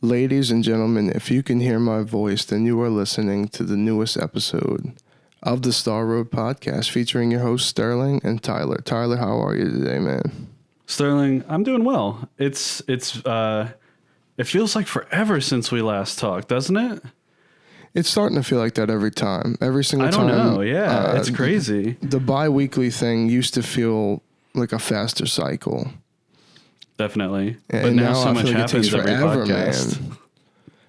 Ladies and gentlemen, if you can hear my voice, then you are listening to the newest episode of the Star Road Podcast featuring your hosts Sterling and Tyler. Tyler, how are you today, man? Sterling, I'm doing well. It feels like forever since we last talked, doesn't it? It's starting to feel like that every time. Every single time. I don't know. Yeah, it's crazy. The bi-weekly thing used to feel like a faster cycle. Definitely. And but now so I much feel like happens it takes every forever, podcast. man.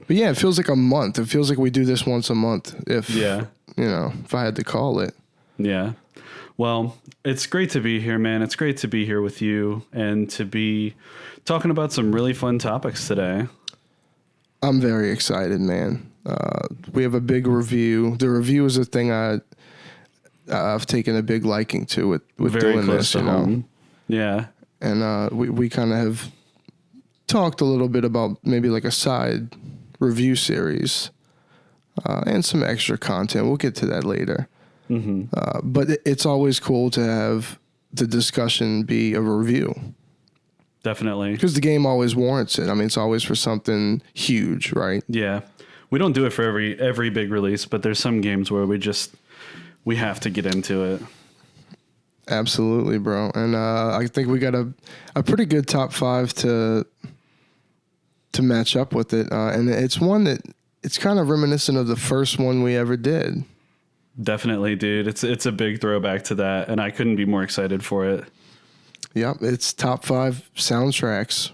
But yeah, it feels like a month. It feels like we do this once a month. If I had to call it. Yeah. Well, it's great to be here, man. It's great to be here with you and to be talking about some really fun topics today. I'm very excited, man. We have a big review. The review is a thing I've taken a big liking to with very doing close this, to home. Yeah. And we kind of have talked a little bit about maybe like a side review series and some extra content. We'll get to that later. Mm-hmm. But it's always cool to have the discussion be a review. Definitely. Because the game always warrants it. I mean, it's always for something huge, right? Yeah. We don't do it for every big release, but there's some games where we have to get into it. Absolutely, bro. And I think we got a pretty good top 5 to match up with it. And it's one that it's kind of reminiscent of the first one we ever did. Definitely, dude. It's a big throwback to that, and I couldn't be more excited for it. Yep, it's top 5 soundtracks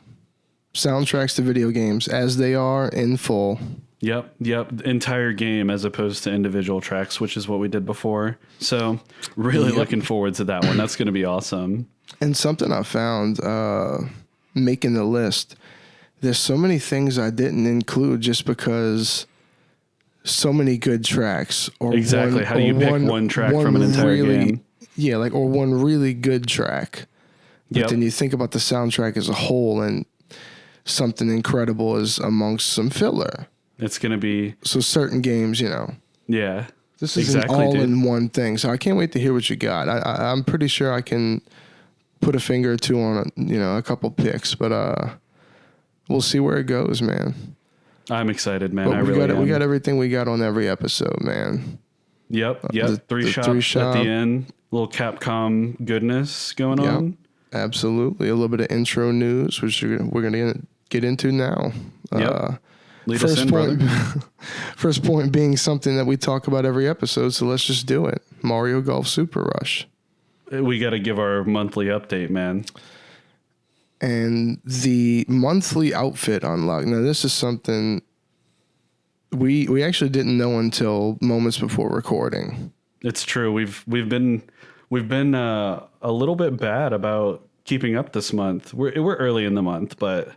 to video games as they are in full. Yep. Entire game as opposed to individual tracks, which is what we did before. So really looking forward to that one. That's going to be awesome. And something I found making the list, there's so many things I didn't include just because so many good tracks. Exactly. How do you pick one track from an entire game? Yeah, or one really good track. But then you think about the soundtrack as a whole and something incredible is amongst some filler. It's going to be... So certain games, Yeah. This is an all-in-one thing. So I can't wait to hear what you got. I'm pretty sure I can put a finger or two on a couple picks, but we'll see where it goes, man. I'm excited, man. But we got everything we got on every episode, man. Yep. Three shot at the end. A little Capcom goodness going on. Absolutely. A little bit of intro news, which we're going to get into now. Lead us in, brother. First point being something that we talk about every episode, so let's just do it. Mario Golf Super Rush. We got to give our monthly update, man. And the monthly outfit unlock. Now, this is something we actually didn't know until moments before recording. It's true. We've been a little bit bad about keeping up this month. We're early in the month, but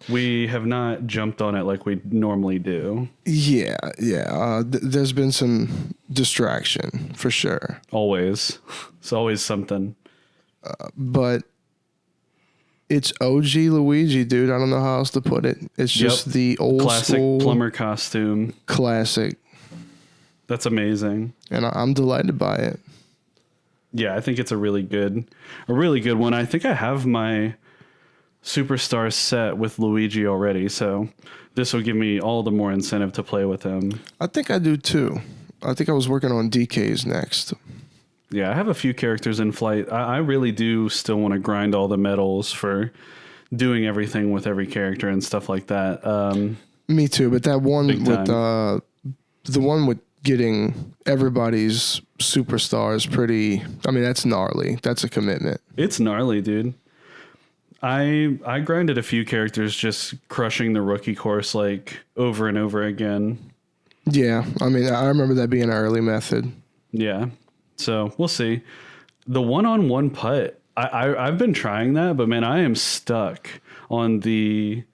we have not jumped on it like we normally do. Yeah. There's been some distraction for sure. Always. It's always something. But it's OG Luigi, dude. I don't know how else to put it. It's just the old classic school plumber costume. Classic. That's amazing. And I'm delighted by it. Yeah, I think it's a really good one. I think I have my Superstar set with Luigi already, so this will give me all the more incentive to play with him. I think I do too. I think I was working on DK's next. Yeah, I have a few characters in flight. I really do still want to grind all the medals for doing everything with every character and stuff like that. Me too, but that one with the one with getting everybody's superstar is pretty... I mean, that's gnarly. That's a commitment. It's gnarly, dude. I grinded a few characters just crushing the rookie course like over and over again. Yeah, I mean, I remember that being an early method. Yeah, so we'll see. The one-on-one putt, I've been trying that, but man, I am stuck on the...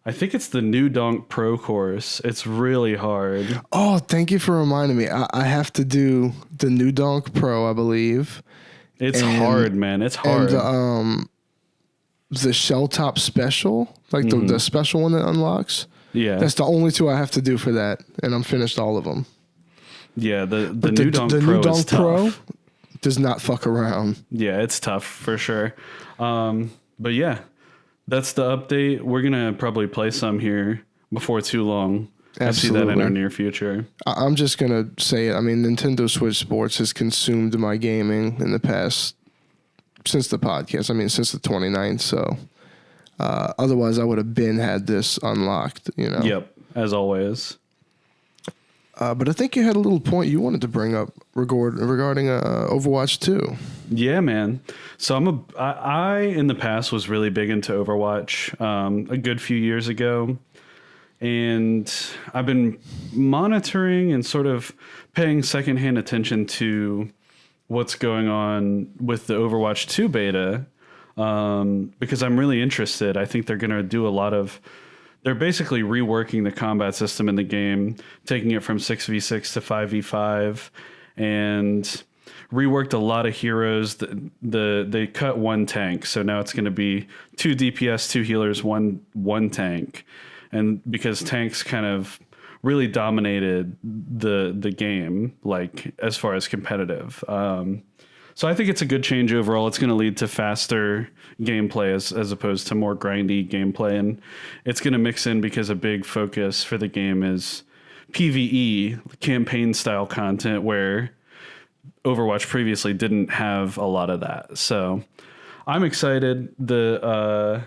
I think it's the New Donk Pro course. It's really hard. Oh, thank you for reminding me. I have to do the New Donk Pro, I believe. It's hard, man. It's hard. And the Shell Top Special, like the special one that unlocks. Yeah. That's the only two I have to do for that, and I'm finished all of them. Yeah, the New Donk Pro is tough. Pro does not fuck around. Yeah, it's tough for sure. But yeah. That's the update. We're going to probably play some here before too long. Absolutely. I see that in our near future. I'm just going to say it. I mean, Nintendo Switch Sports has consumed my gaming in the past, since the podcast. I mean, since the 29th. So otherwise, I would have had this unlocked, you know? Yep, as always. But I think you had a little point you wanted to bring up regarding Overwatch 2. Yeah, man. So I in the past was really big into Overwatch a good few years ago. And I've been monitoring and sort of paying secondhand attention to what's going on with the Overwatch 2 beta because I'm really interested. I think they're going to do they're basically reworking the combat system in the game, taking it from 6v6 to 5v5, and reworked a lot of heroes. They cut one tank, so now it's going to be 2 DPS, 2 healers, one tank. And because tanks kind of really dominated the game, like as far as competitive. So I think it's a good change overall. It's going to lead to faster gameplay as opposed to more grindy gameplay. And it's going to mix in because a big focus for the game is PvE, campaign style content, where Overwatch previously didn't have a lot of that. So I'm excited. The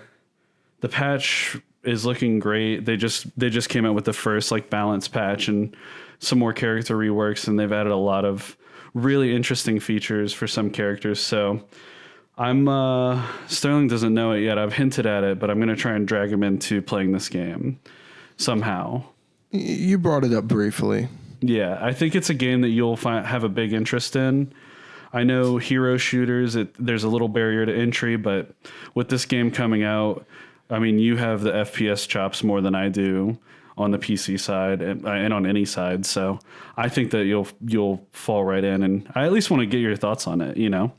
patch is looking great. They just came out with the first like balance patch and some more character reworks, and they've added a lot of really interesting features for some characters. So I'm Sterling doesn't know it yet. I've hinted at it, but I'm going to try and drag him into playing this game somehow. You brought it up briefly. Yeah, I think it's a game that you'll have a big interest in. I know hero shooters, there's a little barrier to entry, but with this game coming out, I mean, you have the FPS chops more than I do on the PC side and on any side. So I think that you'll fall right in, and I at least want to get your thoughts on it, you know?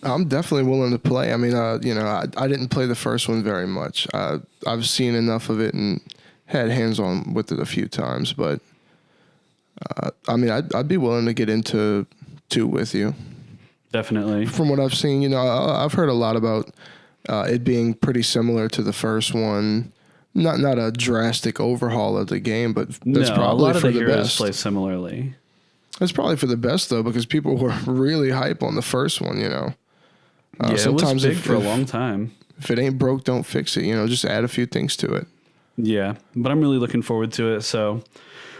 I'm definitely willing to play. I mean, I didn't play the first one very much. I've seen enough of it and had hands-on with it a few times, but I mean, I'd be willing to get into 2 with you. Definitely. From what I've seen, I've heard a lot about it being pretty similar to the first one. Not a drastic overhaul of the game, but that's probably a lot of for the the heroes best. play similarly. That's probably for the best though, because people were really hype on the first one. Yeah, sometimes it was big for a long time. If it ain't broke, don't fix it. Just add a few things to it. Yeah, but I'm really looking forward to it. So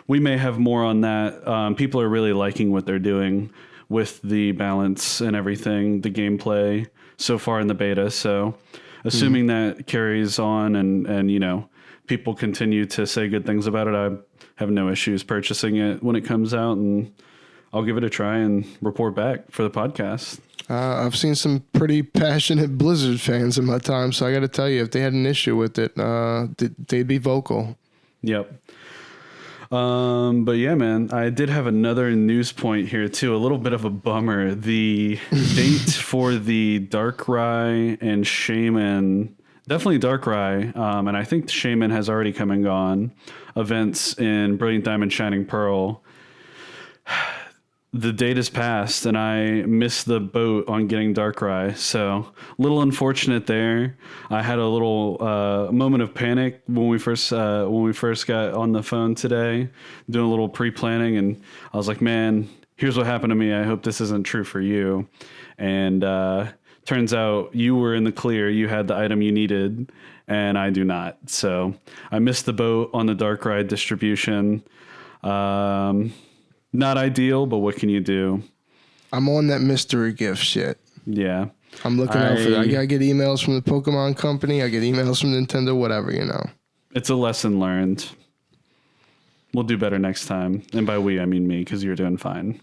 we may have more on that. People are really liking what they're doing with the balance and everything, the gameplay so far in the beta. So assuming that carries on and people continue to say good things about it, I have no issues purchasing it when it comes out, and I'll give it a try and report back for the podcast. I've seen some pretty passionate Blizzard fans in my time, so I got to tell you, if they had an issue with it, they'd be vocal. Yep. But yeah, man, I did have another news point here too. A little bit of a bummer. The date for the Darkrai and Shaman, definitely Darkrai, and I think Shaman has already come and gone, events in Brilliant Diamond, Shining Pearl. The date has passed, and I missed the boat on getting Darkrai. So a little unfortunate there. I had a little moment of panic when we first got on the phone today, doing a little pre-planning, and I was like, "Man, here's what happened to me. I hope this isn't true for you." And turns out you were in the clear. You had the item you needed, and I do not. So I missed the boat on the Darkrai distribution. Not ideal, but what can you do? I'm on that mystery gift shit. Yeah. I'm looking out for that. I gotta get emails from the Pokemon company. I get emails from Nintendo, whatever, It's a lesson learned. We'll do better next time. And by we, I mean me, because you're doing fine.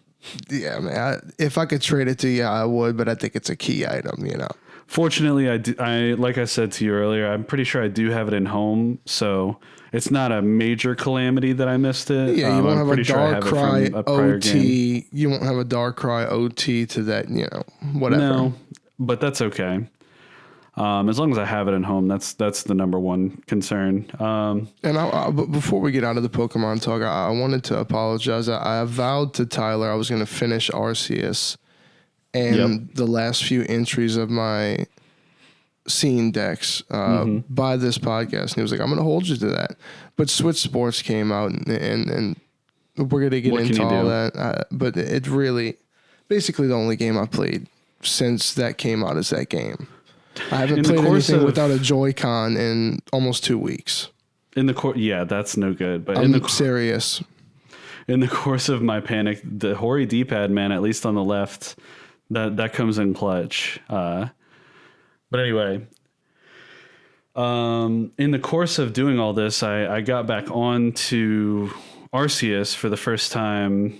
Yeah, man. If I could trade it to you, I would, but I think it's a key item, Fortunately, I like I said to you earlier, I'm pretty sure I do have it in home, so it's not a major calamity that I missed it. Yeah, you won't have a Darkrai OT. You won't have a Darkrai OT to that, whatever. No, but that's okay. As long as I have it at home, that's the number one concern. But before we get out of the Pokemon talk, I wanted to apologize. I vowed to Tyler I was going to finish Arceus. And the last few entries of my seen decks by this podcast, and he was like, "I'm going to hold you to that." But Switch Sports came out, and we're going to get into all that. But it really, basically, the only game I've played since that came out is that game. I haven't played anything without a Joy-Con in almost 2 weeks. Yeah, that's no good. But I'm serious. In the course of my panic, the Hori D-pad, man, at least on the left, that comes in clutch. But anyway, in the course of doing all this, I got back on to Arceus for the first time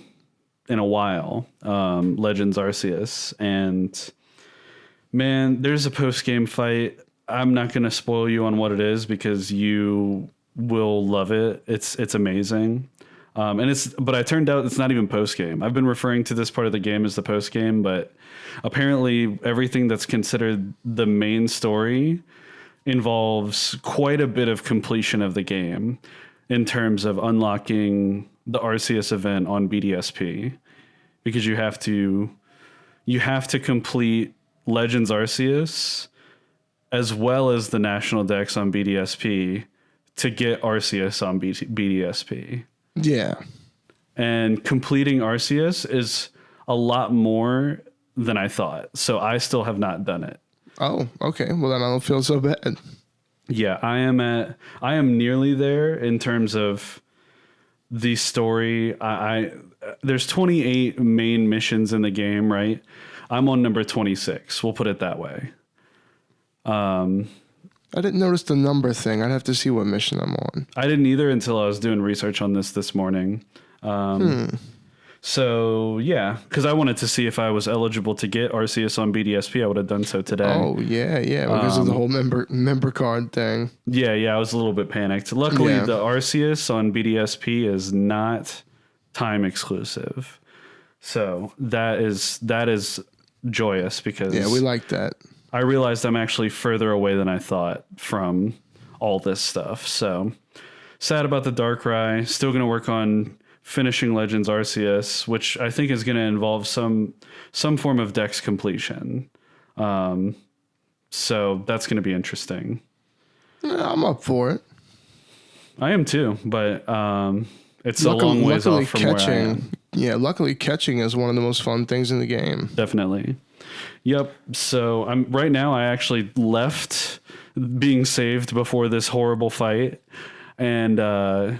in a while, Legends Arceus, and man, there's a post-game fight. I'm not going to spoil you on what it is because you will love it. It's amazing. But I turned out it's not even post-game. I've been referring to this part of the game as the post-game, but apparently everything that's considered the main story involves quite a bit of completion of the game in terms of unlocking the Arceus event on BDSP, because you have to complete Legends Arceus as well as the national decks on BDSP to get Arceus on BDSP. Yeah. And completing Arceus is a lot more than I thought. So I still have not done it. Oh, okay. Well, then I don't feel so bad. Yeah, I am nearly there in terms of the story. There's 28 main missions in the game, right? I'm on number 26. We'll put it that way. I didn't notice the number thing. I'd have to see what mission I'm on. I didn't either until I was doing research on this morning. So, yeah, because I wanted to see if I was eligible to get Arceus on BDSP. I would have done so today. Oh, yeah, because of the whole member card thing. Yeah, I was a little bit panicked. Luckily, the Arceus on BDSP is not time exclusive. So that is joyous because... Yeah, we like that. I realized I'm actually further away than I thought from all this stuff. So sad about the Darkrai. Still going to work on finishing Legends Arceus, which I think is going to involve some form of dex completion. So that's going to be interesting. Yeah, I'm up for it. I am too, but it's a long ways off from where I am. Yeah, luckily catching is one of the most fun things in the game. Definitely. Yep. So right now I actually left being saved before this horrible fight, and I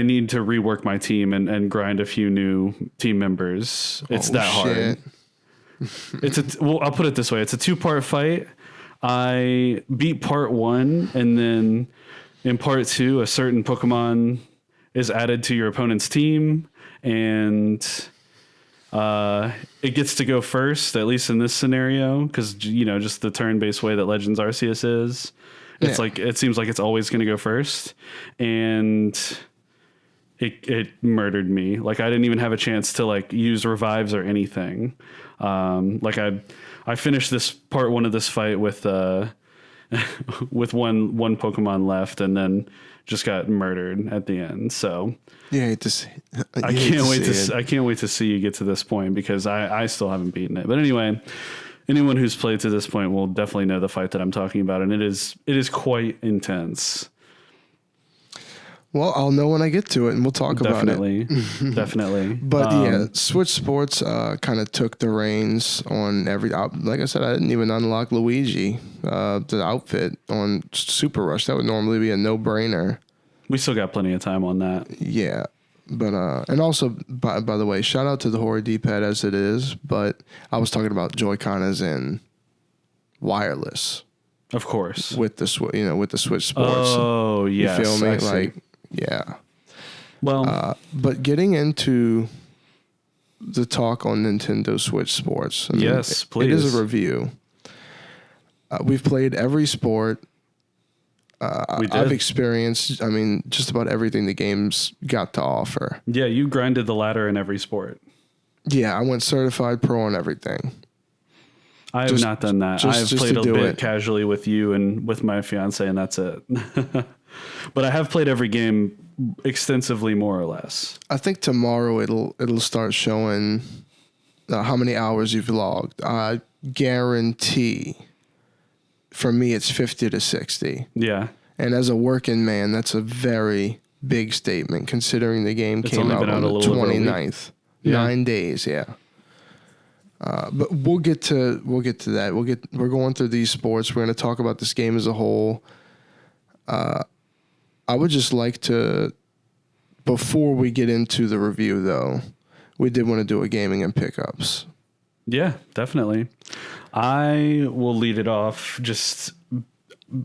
need to rework my team and grind a few new team members. It's hard. I'll put it this way. It's a 2-part fight. I beat part 1, and then in part 2, a certain Pokemon is added to your opponent's team, and it gets to go first, at least in this scenario, because just the turn-based way that Legends Arceus is. It's like it seems like it's always going to go first, and it murdered me. Like I didn't even have a chance to use revives or anything. I finished this part 1 of this fight with with one Pokemon left, and then just got murdered at the end. So yeah, I can't wait to see you get to this point, because I still haven't beaten it. But anyway, anyone who's played to this point will definitely know the fight that I'm talking about, and it is quite intense. Well, I'll know when I get to it, and we'll talk about it. Definitely. But Switch Sports kind of took the reins on like I said, I didn't even unlock Luigi, the outfit on Super Rush. That would normally be a no-brainer. We still got plenty of time on that. Yeah. But, and also, by the way, shout out to the Hori D-pad as it is, but I was talking about Joy-Con as in wireless. Of course. With the Switch Sports. Oh, yes. You feel me? Yeah. Well, but getting into the talk on Nintendo Switch Sports. Yes, please. It is a review. We've played every sport. I've experienced, just about everything the game's got to offer. Yeah, you grinded the ladder in every sport. Yeah, I went certified pro on everything. I have not done that. I've played a bit casually with you and with my fiance, and that's it. But I have played every game extensively, more or less. I think tomorrow it'll start showing how many hours you've logged. I guarantee for me, it's 50 to 60. Yeah. And as a working man, that's a very big statement considering the game came out on the 29th. Yeah. 9 days, yeah. But we'll get to that. We're going through these sports. We're going to talk about this game as a whole. I would just like to, before we get into the review, though, we did want to do a gaming and pickups. Yeah, definitely. I will lead it off just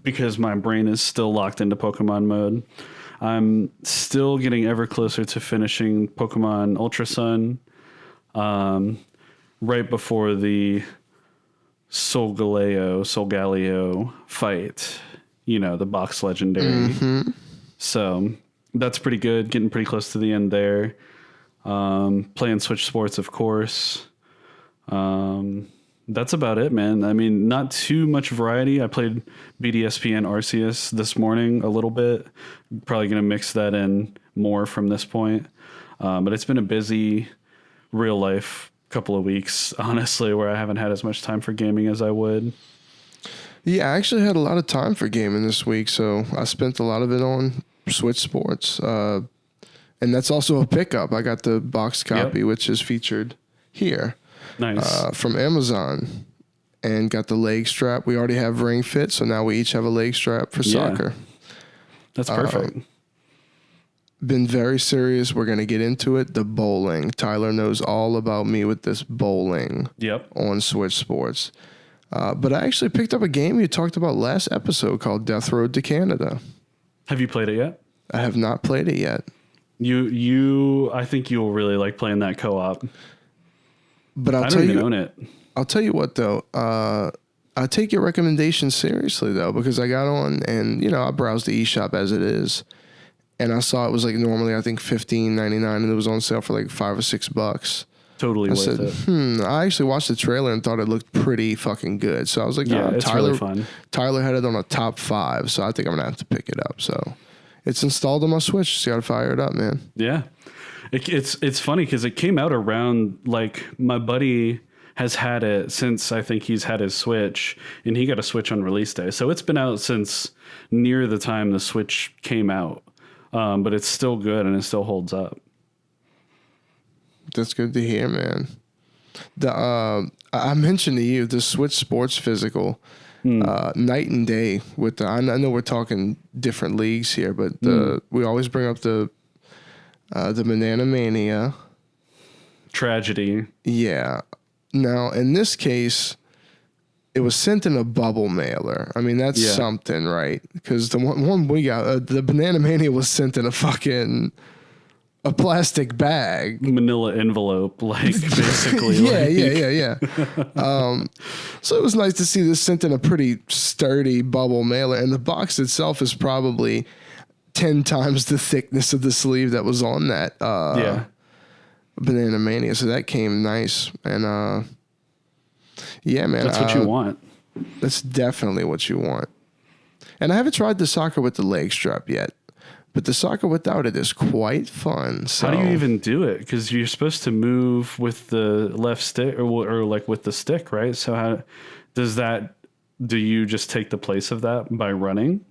because my brain is still locked into Pokemon mode. I'm still getting ever closer to finishing Pokemon Ultra Sun. Right before the Solgaleo fight, the box legendary. Mm-hmm. So that's pretty good. Getting pretty close to the end there. Playing Switch Sports, of course. That's about it, man. I mean, not too much variety. I played BDSP and Arceus this morning a little bit. Probably going to mix that in more from this point. But it's been a busy real life couple of weeks, honestly, where I haven't had as much time for gaming as I would. Yeah, I actually had a lot of time for gaming this week, so I spent a lot of it on Switch Sports. And that's also a pickup. I got the boxed copy, which is featured here. Nice. From Amazon, and got the leg strap. We already have Ring Fit, so now we each have a leg strap for soccer. That's perfect. Been very serious. We're going to get into it. The bowling. Tyler knows all about me with this bowling on Switch Sports. But I actually picked up a game you talked about last episode called Death Road to Canada. Have you played it yet? I have not played it yet. I think you'll really like playing that co-op. But I don't even own it. I'll tell you what, though. I take your recommendation seriously, though, because I got on and, I browsed the eShop as it is. And I saw it was like normally, I think, $15.99, and it was on sale for like $5 or $6. Totally worth it. I actually watched the trailer and thought it looked pretty fucking good. So I was like, it's really fun. Tyler had it on a top 5, so I think I'm going to have to pick it up. So it's installed on my Switch. Just got to fire it up, man. Yeah. It's funny because it came out around, like, my buddy has had it since I think he's had his Switch, and he got a Switch on release day. So it's been out since near the time the Switch came out. But it's still good and it still holds up. That's good to hear, man. I mentioned to you the Switch Sports Physical, night and day with the. I know we're talking different leagues here, but we always bring up the Banana Mania tragedy. Yeah. Now in this case, it was sent in a bubble mailer. I mean, that's something, right? Because the one we got, the Banana Mania was sent in a plastic bag. Manila envelope, like, basically. Yeah. So it was nice to see this sent in a pretty sturdy bubble mailer. And the box itself is probably 10 times the thickness of the sleeve that was on that Banana Mania. So that came nice. And, yeah, man. That's what you want. That's definitely what you want. And I haven't tried the soccer with the leg strap yet, but the soccer without it is quite fun. So. How do you even do it? Because you're supposed to move with the left stick or like with the stick, right? So how does that? Do you just take the place of that by running?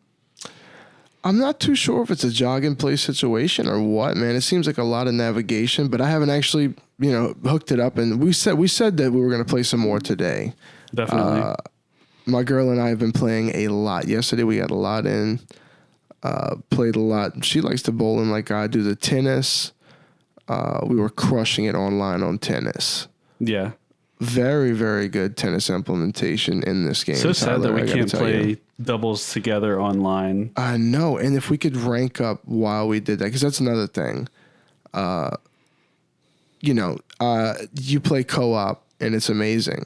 I'm not too sure if it's a jog in place situation or what, man. It seems like a lot of navigation, but I haven't actually, hooked it up. And we said that we were going to play some more today. Definitely. My girl and I have been playing a lot. Yesterday we got a lot in. Played a lot. She likes to bowl in like I do. The tennis. We were crushing it online on tennis. Yeah. Very, very good tennis implementation in this game. So sad that we can't play doubles together online. I know. And if we could rank up while we did that, because that's another thing. You play co-op and it's amazing,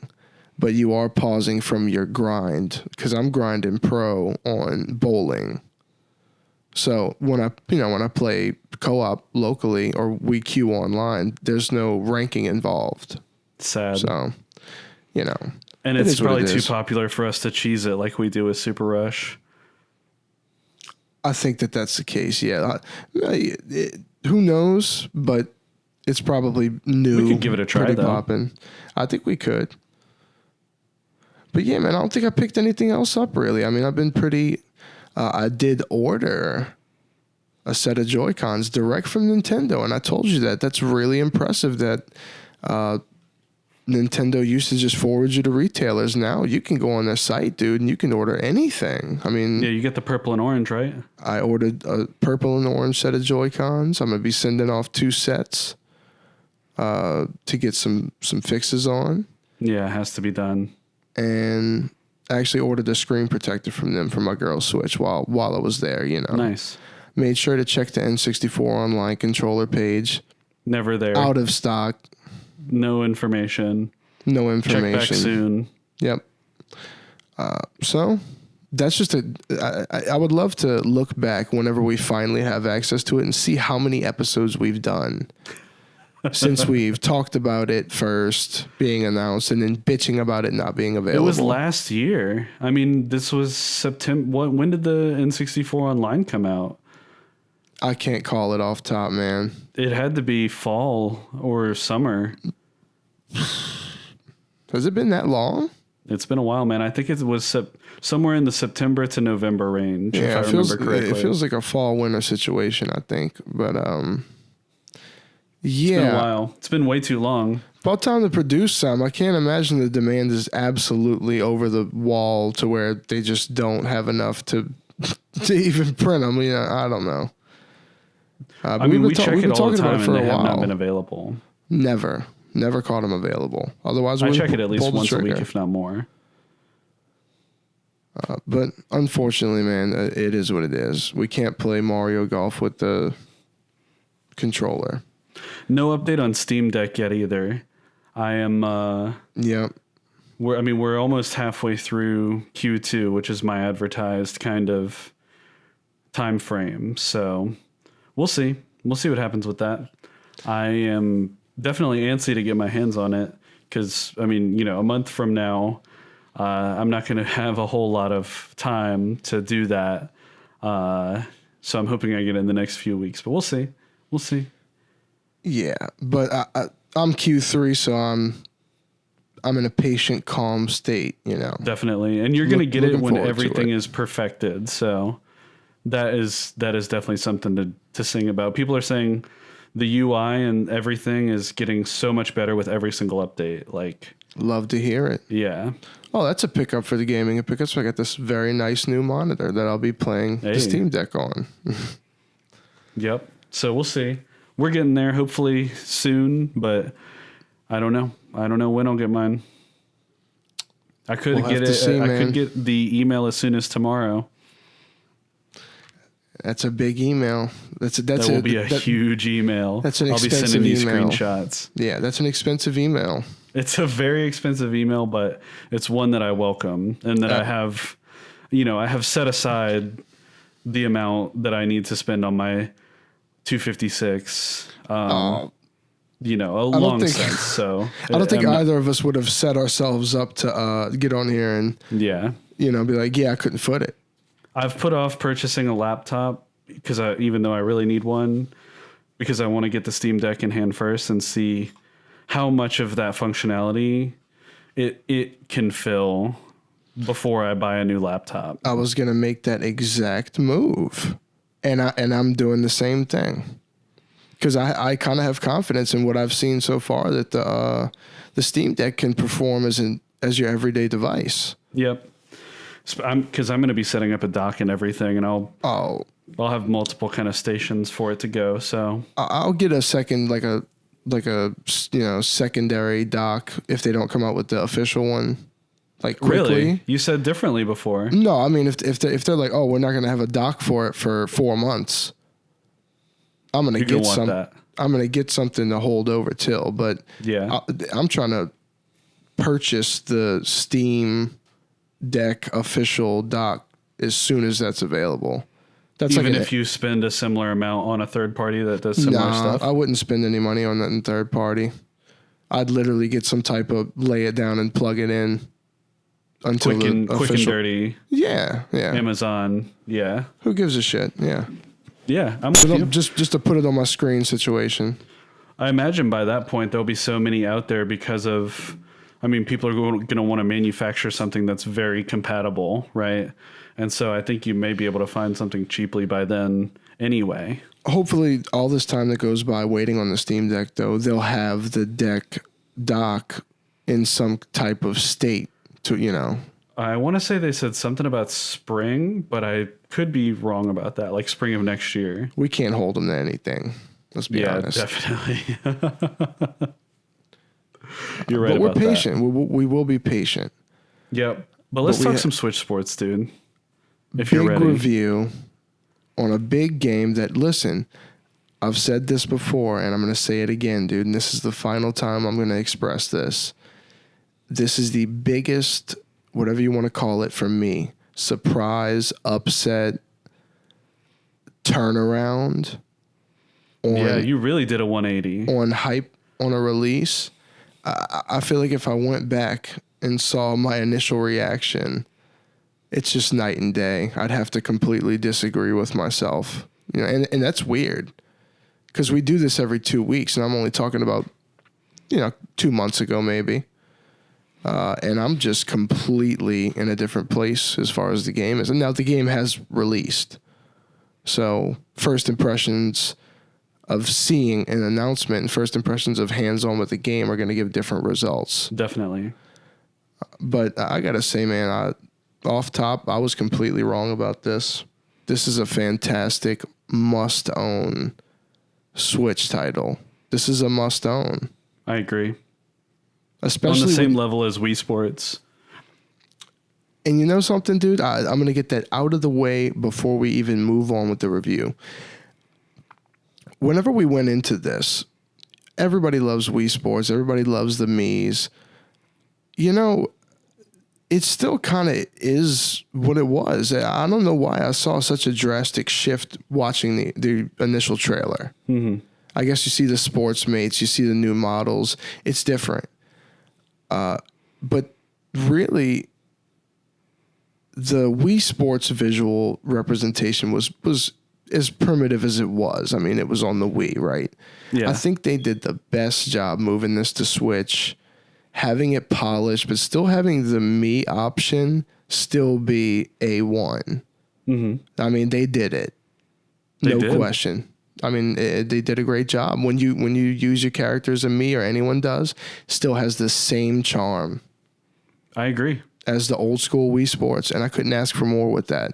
but you are pausing from your grind, because I'm grinding pro on bowling. So when I play co-op locally or we queue online, there's no ranking involved. Sad. So, and it's probably too popular for us to cheese it like we do with Super Rush. I think that's the case. Yeah. Who knows? But it's probably new. We could give it a try, though. Poppin'. I think we could. But yeah, man, I don't think I picked anything else up really. I mean, I've been pretty. I did order a set of Joy-Cons direct from Nintendo, and I told you that. That's really impressive that Nintendo used to just forward you to retailers. Now you can go on their site, dude, and you can order anything. I mean... Yeah, you get the purple and orange, right? I ordered a purple and orange set of Joy-Cons. I'm going to be sending off 2 sets to get some fixes on. Yeah, it has to be done. And I actually ordered a screen protector from them for my girl's Switch while I was there, you know. Nice. Made sure to check the N64 online controller page. Never there. Out of stock. No information. No information. Check back soon. Yep. So that's just I would love to look back whenever we finally have access to it and see how many episodes we've done since we've talked about it first being announced and then bitching about it not being available. It was last year. I mean, this was September. When did the N64 Online come out? I can't call it off top, man. It had to be fall or summer. Has it been that long? It's been a while, man. I think it was somewhere in the September to November range, yeah, if I remember correctly. It feels like a fall-winter situation, I think. But, It's been a while. It's been way too long. About time to produce some. I can't imagine the demand is absolutely over the wall to where they just don't have enough to even print them. You know, I don't know. I mean, we check it all the time, and they have not been available. Never caught them available. Otherwise, I check it at least once a week, if not more. But unfortunately, man, it is what it is. We can't play Mario Golf with the controller. No update on Steam Deck yet either. I am. Yeah. We're almost halfway through Q2, which is my advertised kind of time frame. So we'll see. We'll see what happens with that. I am definitely antsy to get my hands on it because, I mean, you know, a month from now, I'm not going to have a whole lot of time to do that. So I'm hoping I get it in the next few weeks, but we'll see. We'll see. Yeah, but I'm Q3, so I'm in a patient, calm state, you know. Definitely, and you're going to get it when everything is perfected. So that is definitely something to sing about. People are saying the UI and everything is getting so much better with every single update. Like, love to hear it. Yeah. Oh, that's a pickup for the gaming pickup. So I got this very nice new monitor that I'll be playing the Steam Deck on. Yep. So we'll see. We're getting there hopefully soon, but I don't know. I don't know when I'll get mine. I could get it. I could get the email as soon as tomorrow. That's a big email. That will be a huge email. That's an expensive I'll be sending email. you screenshots. Yeah, that's an expensive email. It's a very expensive email, but it's one that I welcome and that I have, I have set aside the amount that I need to spend on my 256. A long sense. So I don't think either of us would have set ourselves up to get on here and be like, I couldn't foot it. I've put off purchasing a laptop because even though I really need one, because I want to get the Steam Deck in hand first and see how much of that functionality it can fill before I buy a new laptop. I was gonna make that exact move, and I'm doing the same thing because I kind of have confidence in what I've seen so far that the Steam Deck can perform as your everyday device. Yep. Because I'm going to be setting up a dock and everything, and I'll have multiple kind of stations for it to go. So I'll get a second, like a secondary dock if they don't come out with the official one, like quickly. Really? You said differently before. No, I mean if they're like, we're not going to have a dock for it for 4 months, I'm going to get I'm going to get something to hold over till. But yeah, I'm trying to purchase the Steam Deck official dock as soon as that's available. That's even if you spend a similar amount on a third party that does similar stuff. I wouldn't spend any money on that in third party. I'd literally get some type of lay it down and plug it in until quick and dirty. Yeah. Amazon. Yeah. Who gives a shit? Yeah. Yeah, I'm with you. Just to put it on my screen situation. I imagine by that point there'll be so many out there because of I mean, people are going to want to manufacture something that's very compatible, right? And so I think you may be able to find something cheaply by then anyway. Hopefully, all this time that goes by waiting on the Steam Deck, though, they'll have the deck dock in some type of state to, you know. I want to say they said something about spring, but I could be wrong about that, like spring of next year. We can't hold them to anything. Let's be honest. Yeah, definitely. You're right but we're about patient. that. We will be patient. Yep. But let's talk some Switch sports, dude. If you're ready. Big review on a big game that, listen, I've said this before, and I'm going to say it again, dude, and this is the final time I'm going to express this. This is the biggest, whatever you want to call it for me, surprise, upset, turnaround. Yeah, you really did a 180. On hype on a release. I feel like if I went back and saw my initial reaction, it's just night and day. I'd have to completely disagree with myself. You know, and that's weird because we do this every 2 weeks, and I'm only talking about, 2 months ago maybe. And I'm just completely in a different place as far as the game is. And now the game has released. So first impressions of seeing an announcement and first impressions of hands-on with the game are going to give different results. Definitely. But I got to say, man, off top, I was completely wrong about this. This is a fantastic must-own Switch title. This is a must-own. I agree. Especially on the same level as Wii Sports. And you know something, dude? I'm going to get that out of the way before we even move on with the review. Whenever we went into this, everybody loves Wii Sports. Everybody loves the Miis. You know, it still kind of is what it was. I don't know why I saw such a drastic shift watching the initial trailer. Mm-hmm. I guess you see the sports mates, you see the new models. It's different. But really, the Wii Sports visual representation was as primitive as it was. I mean, it was on the Wii, right? Yeah. I think they did the best job moving this to Switch, having it polished, but still having the Mii option still be A1. Mm-hmm. I mean, they did it. No question. I mean, they did a great job. When you use your character as a Mii or anyone does, still has the same charm. I agree. As the old school Wii Sports, and I couldn't ask for more with that.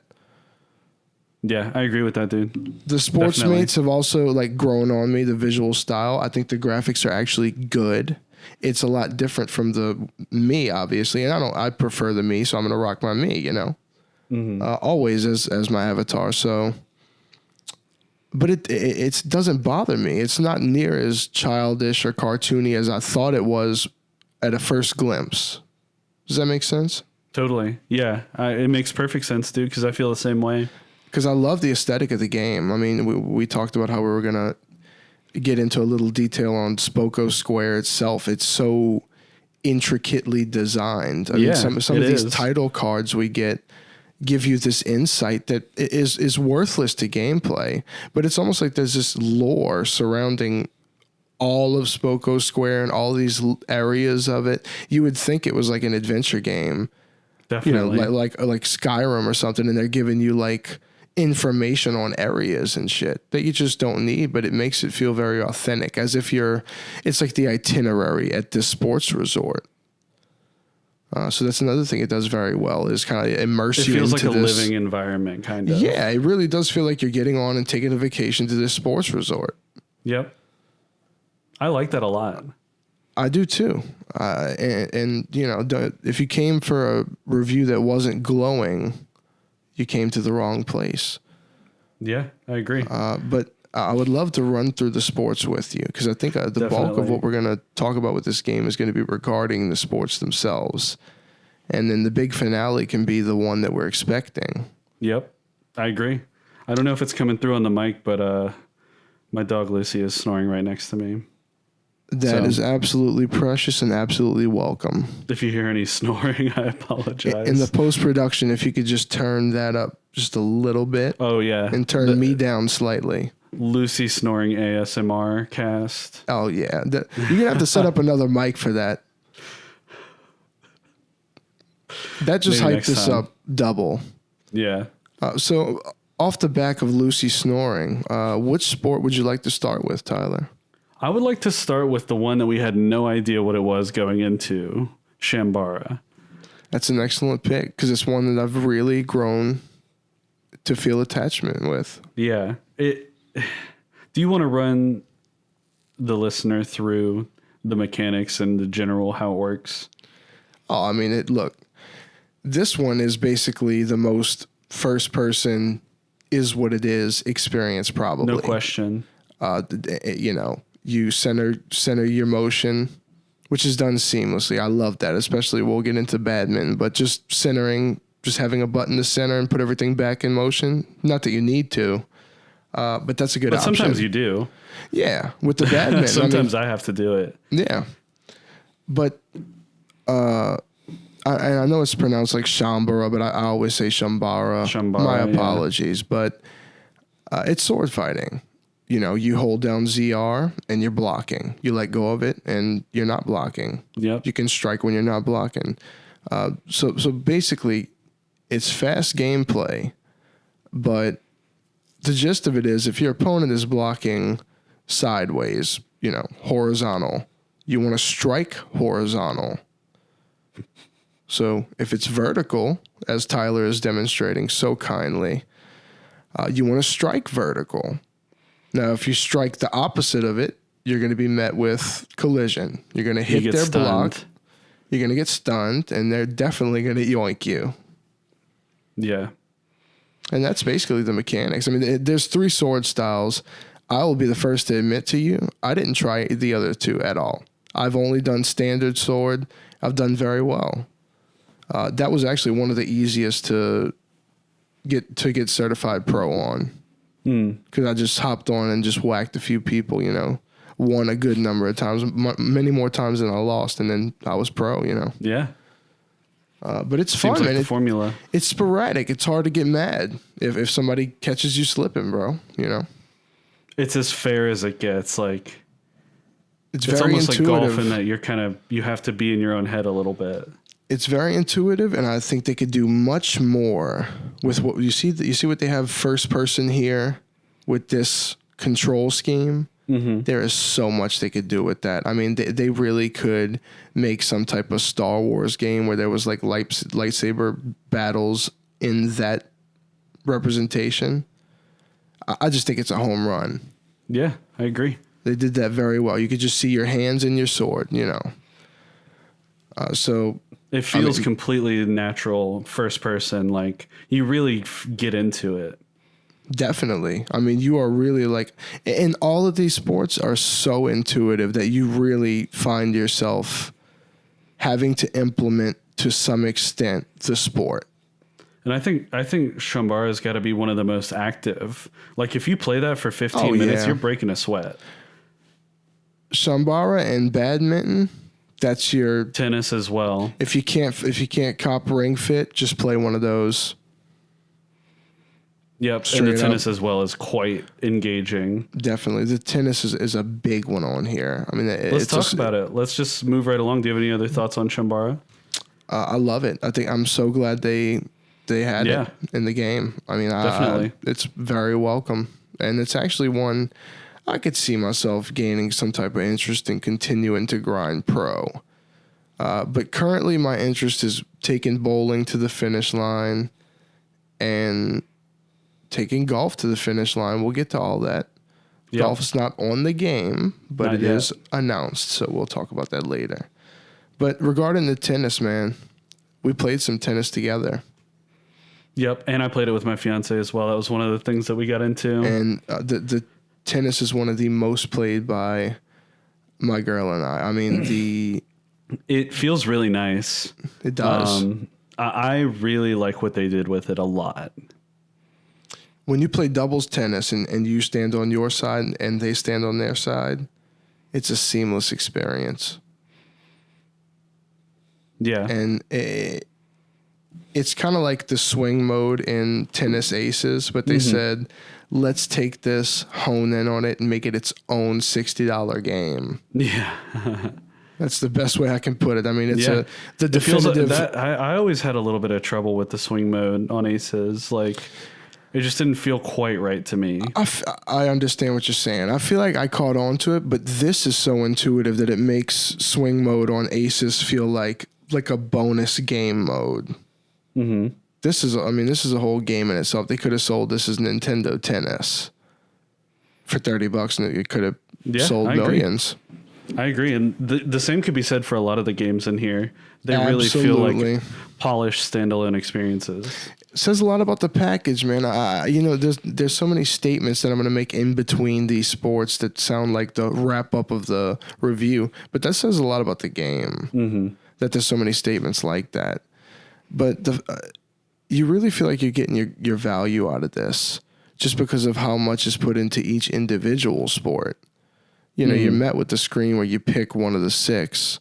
Yeah, I agree with that, dude. The sports mates have also grown on me, the visual style. I think the graphics are actually good. It's a lot different from the Mii, obviously, and I prefer the Mii, so I'm gonna rock my Mii, mm-hmm. Always as my avatar. So, but it doesn't bother me. It's not near as childish or cartoony as I thought it was at a first glimpse. Does that make sense? Totally. Yeah, it makes perfect sense, dude, because I feel the same way. Because I love the aesthetic of the game. I mean, we talked about how we were going to get into a little detail on Spoko Square itself. It's so intricately designed. I mean, some of these title cards we get give you this insight that is worthless to gameplay. But it's almost like there's this lore surrounding all of Spoko Square and all these areas of it. You would think it was like an adventure game. Definitely. Like Skyrim or something, and they're giving you information on areas and shit that you just don't need, but it makes it feel very authentic, as if it's like the itinerary at this sports resort. So that's another thing it does very well, is kind of immerse you into this. It feels like a living environment, kind of. Yeah, it really does feel like you're getting on and taking a vacation to this sports resort. Yep. I like that a lot. I do too. And if you came for a review that wasn't glowing, you came to the wrong place. Yeah, I agree. But I would love to run through the sports with you, because I think the bulk of what we're going to talk about with this game is going to be regarding the sports themselves. And then the big finale can be the one that we're expecting. Yep, I agree. I don't know if it's coming through on the mic, but my dog Lucy is snoring right next to me. That is absolutely precious and absolutely welcome. If you hear any snoring, I apologize. In the post-production, if you could just turn that up just a little bit. Oh, yeah. And turn me down slightly. Lucy snoring ASMR cast. Oh, yeah. You're going to have to set up another mic for that. That just Maybe hyped next this time. up double. Yeah. So off the back of Lucy snoring, which sport would you like to start with, Tyler? I would like to start with the one that we had no idea what it was going into, Shambara. That's an excellent pick because it's one that I've really grown to feel attachment with. Yeah. Do you want to run the listener through the mechanics and the general how it works? Oh, I mean, look, this one is basically the most first person is what it is experience, probably. No question. You know, you center your motion, which is done seamlessly. I love that, especially we'll get into badminton, but just centering, just having a button to center and put everything back in motion. Not that you need to, but that's a good option. But sometimes you do. Yeah, with the badminton. Sometimes I have to do it. Yeah. But I know it's pronounced like Shambara, but I always say Shambara. My apologies. Yeah. But it's sword fighting. You know, you hold down ZR and you're blocking. You let go of it and you're not blocking. Yep. You can strike when you're not blocking. So basically, it's fast gameplay, but the gist of it is if your opponent is blocking sideways, you know, horizontal, you want to strike horizontal. So if it's vertical, as Tyler is demonstrating so kindly, you want to strike vertical. Now, if you strike the opposite of it, you're going to be met with collision. You're going to hit their block. You're going to get stunned, and they're definitely going to yoink you. Yeah. And that's basically the mechanics. I mean, there's 3 sword styles. I will be the first to admit to you, I didn't try the other 2 at all. I've only done standard sword. I've done very well. That was actually one of the easiest to get certified pro on. Because I just hopped on and just whacked a few people, you know, won a good number of times, many more times than I lost, and then I was pro, you know. Yeah. But it's fun, like man. The formula. It's sporadic. It's hard to get mad if somebody catches you slipping, bro. You know. It's as fair as it gets. Like it's very almost intuitive. Like golf in that you have to be in your own head a little bit. It's very intuitive, and I think they could do much more with what you see. You see what they have first person here with this control scheme. Mm-hmm. There is so much they could do with that. I mean, they really could make some type of Star Wars game where there was like lightsaber battles in that representation. I just think it's a home run. Yeah, I agree. They did that very well. You could just see your hands and your sword, you know. So it feels completely natural, first person. Like you really get into it. Definitely. I mean, you are really like, and all of these sports are so intuitive that you really find yourself having to implement to some extent the sport. And I think Shambara's got to be one of the most active. Like if you play that for 15 minutes, you're breaking a sweat. Shambara and badminton, that's your tennis as well. If you can't cop Ring Fit, just play one of those. Yep, and the tennis as well is quite engaging. Definitely. The tennis is a big one on here. I mean, let's talk about it. Let's just move right along. Do you have any other thoughts on Shambara? I love it. I think I'm so glad they had it in the game. I mean, definitely. It's very welcome. And it's actually one I could see myself gaining some type of interest in continuing to grind pro. But currently my interest is taking bowling to the finish line and taking golf to the finish line. We'll get to all that. Yep. Golf is not on the game, but it is announced, so we'll talk about that later. But regarding the tennis, man, we played some tennis together. Yep, and I played it with my fiance as well. That was one of the things that we got into. And the tennis is one of the most played by my girl and I. I mean, it feels really nice. It does. I really like what they did with it a lot. When you play doubles tennis and you stand on your side and they stand on their side, it's a seamless experience. Yeah. And it's kind of like the swing mode in Tennis Aces, but they said, let's take this, hone in on it, and make it its own $60 game. Yeah. That's the best way I can put it. I mean, it's the definitive. I always had a little bit of trouble with the swing mode on Aces. Like, it just didn't feel quite right to me. I understand what you're saying. I feel like I caught on to it, but this is so intuitive that it makes swing mode on Aces feel like a bonus game mode. Mm-hmm. This is a whole game in itself. They could have sold this as Nintendo Tennis for $30, and it could have sold millions. I agree, and the same could be said for a lot of the games in here. They really feel like polished standalone experiences. It says a lot about the package, man. There's so many statements that I'm going to make in between these sports that sound like the wrap up of the review, but that says a lot about the game. Mm-hmm. That there's so many statements like that, but you really feel like you're getting your value out of this just because of how much is put into each individual sport. You're met with the screen where you pick one of the 6,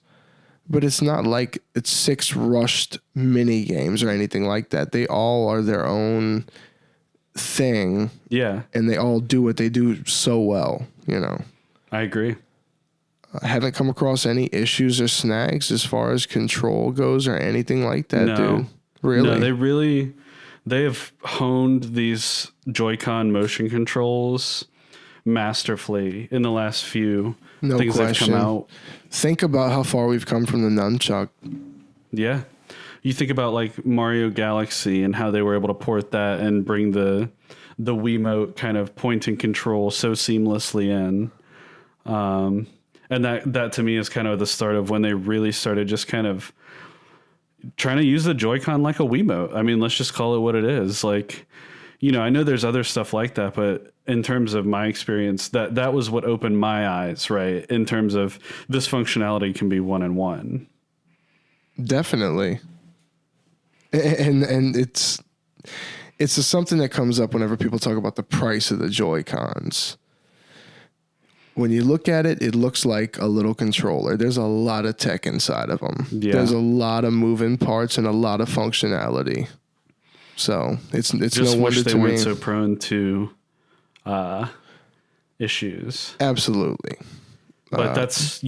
but it's not like it's 6 rushed mini games or anything like that. They all are their own thing. Yeah. And they all do what they do so well, I agree. I haven't come across any issues or snags as far as control goes or anything like that, dude. Really? No, they have honed these Joy-Con motion controls masterfully in the last few things that have come out. Think about how far we've come from the nunchuck. Yeah. You think about like Mario Galaxy and how they were able to port that and bring the Wiimote kind of point and control so seamlessly in. And that to me is kind of the start of when they really started just kind of trying to use the Joy-Con like a Wiimote. I mean, let's just call it what it is. Like, I know there's other stuff like that, but in terms of my experience, that was what opened my eyes, right? In terms of this functionality can be one-on-one. Definitely. And it's something that comes up whenever people talk about the price of the Joy-Cons. When you look at it, it looks like a little controller. There's a lot of tech inside of them. Yeah. There's a lot of moving parts and a lot of functionality. So it's just no wonder they weren't so prone to issues. Absolutely. But that's,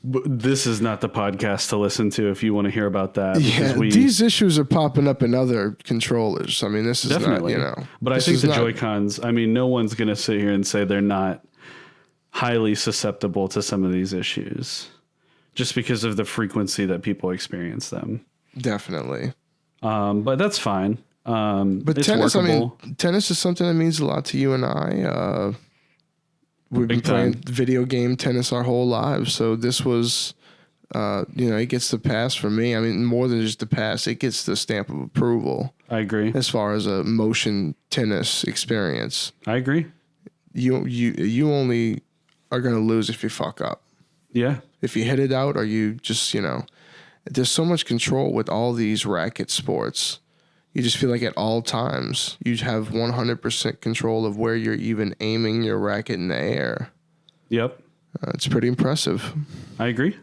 this is not the podcast to listen to if you want to hear about that. Yeah, these issues are popping up in other controllers. I mean, this is definitely not, But I think the Joy-Cons, no one's going to sit here and say they're not highly susceptible to some of these issues just because of the frequency that people experience them. Definitely. But that's fine. But it's tennis, workable. Tennis is something that means a lot to you and I. We've been playing video game tennis our whole lives. So this was, it gets the pass for me. I mean, more than just the pass, it gets the stamp of approval. I agree. As far as a motion tennis experience. I agree. You only are going to lose if you fuck up. Yeah. If you hit it out or you just, there's so much control with all these racket sports. You just feel like at all times you have 100% control of where you're even aiming your racket in the air. Yep. It's pretty impressive. I agree.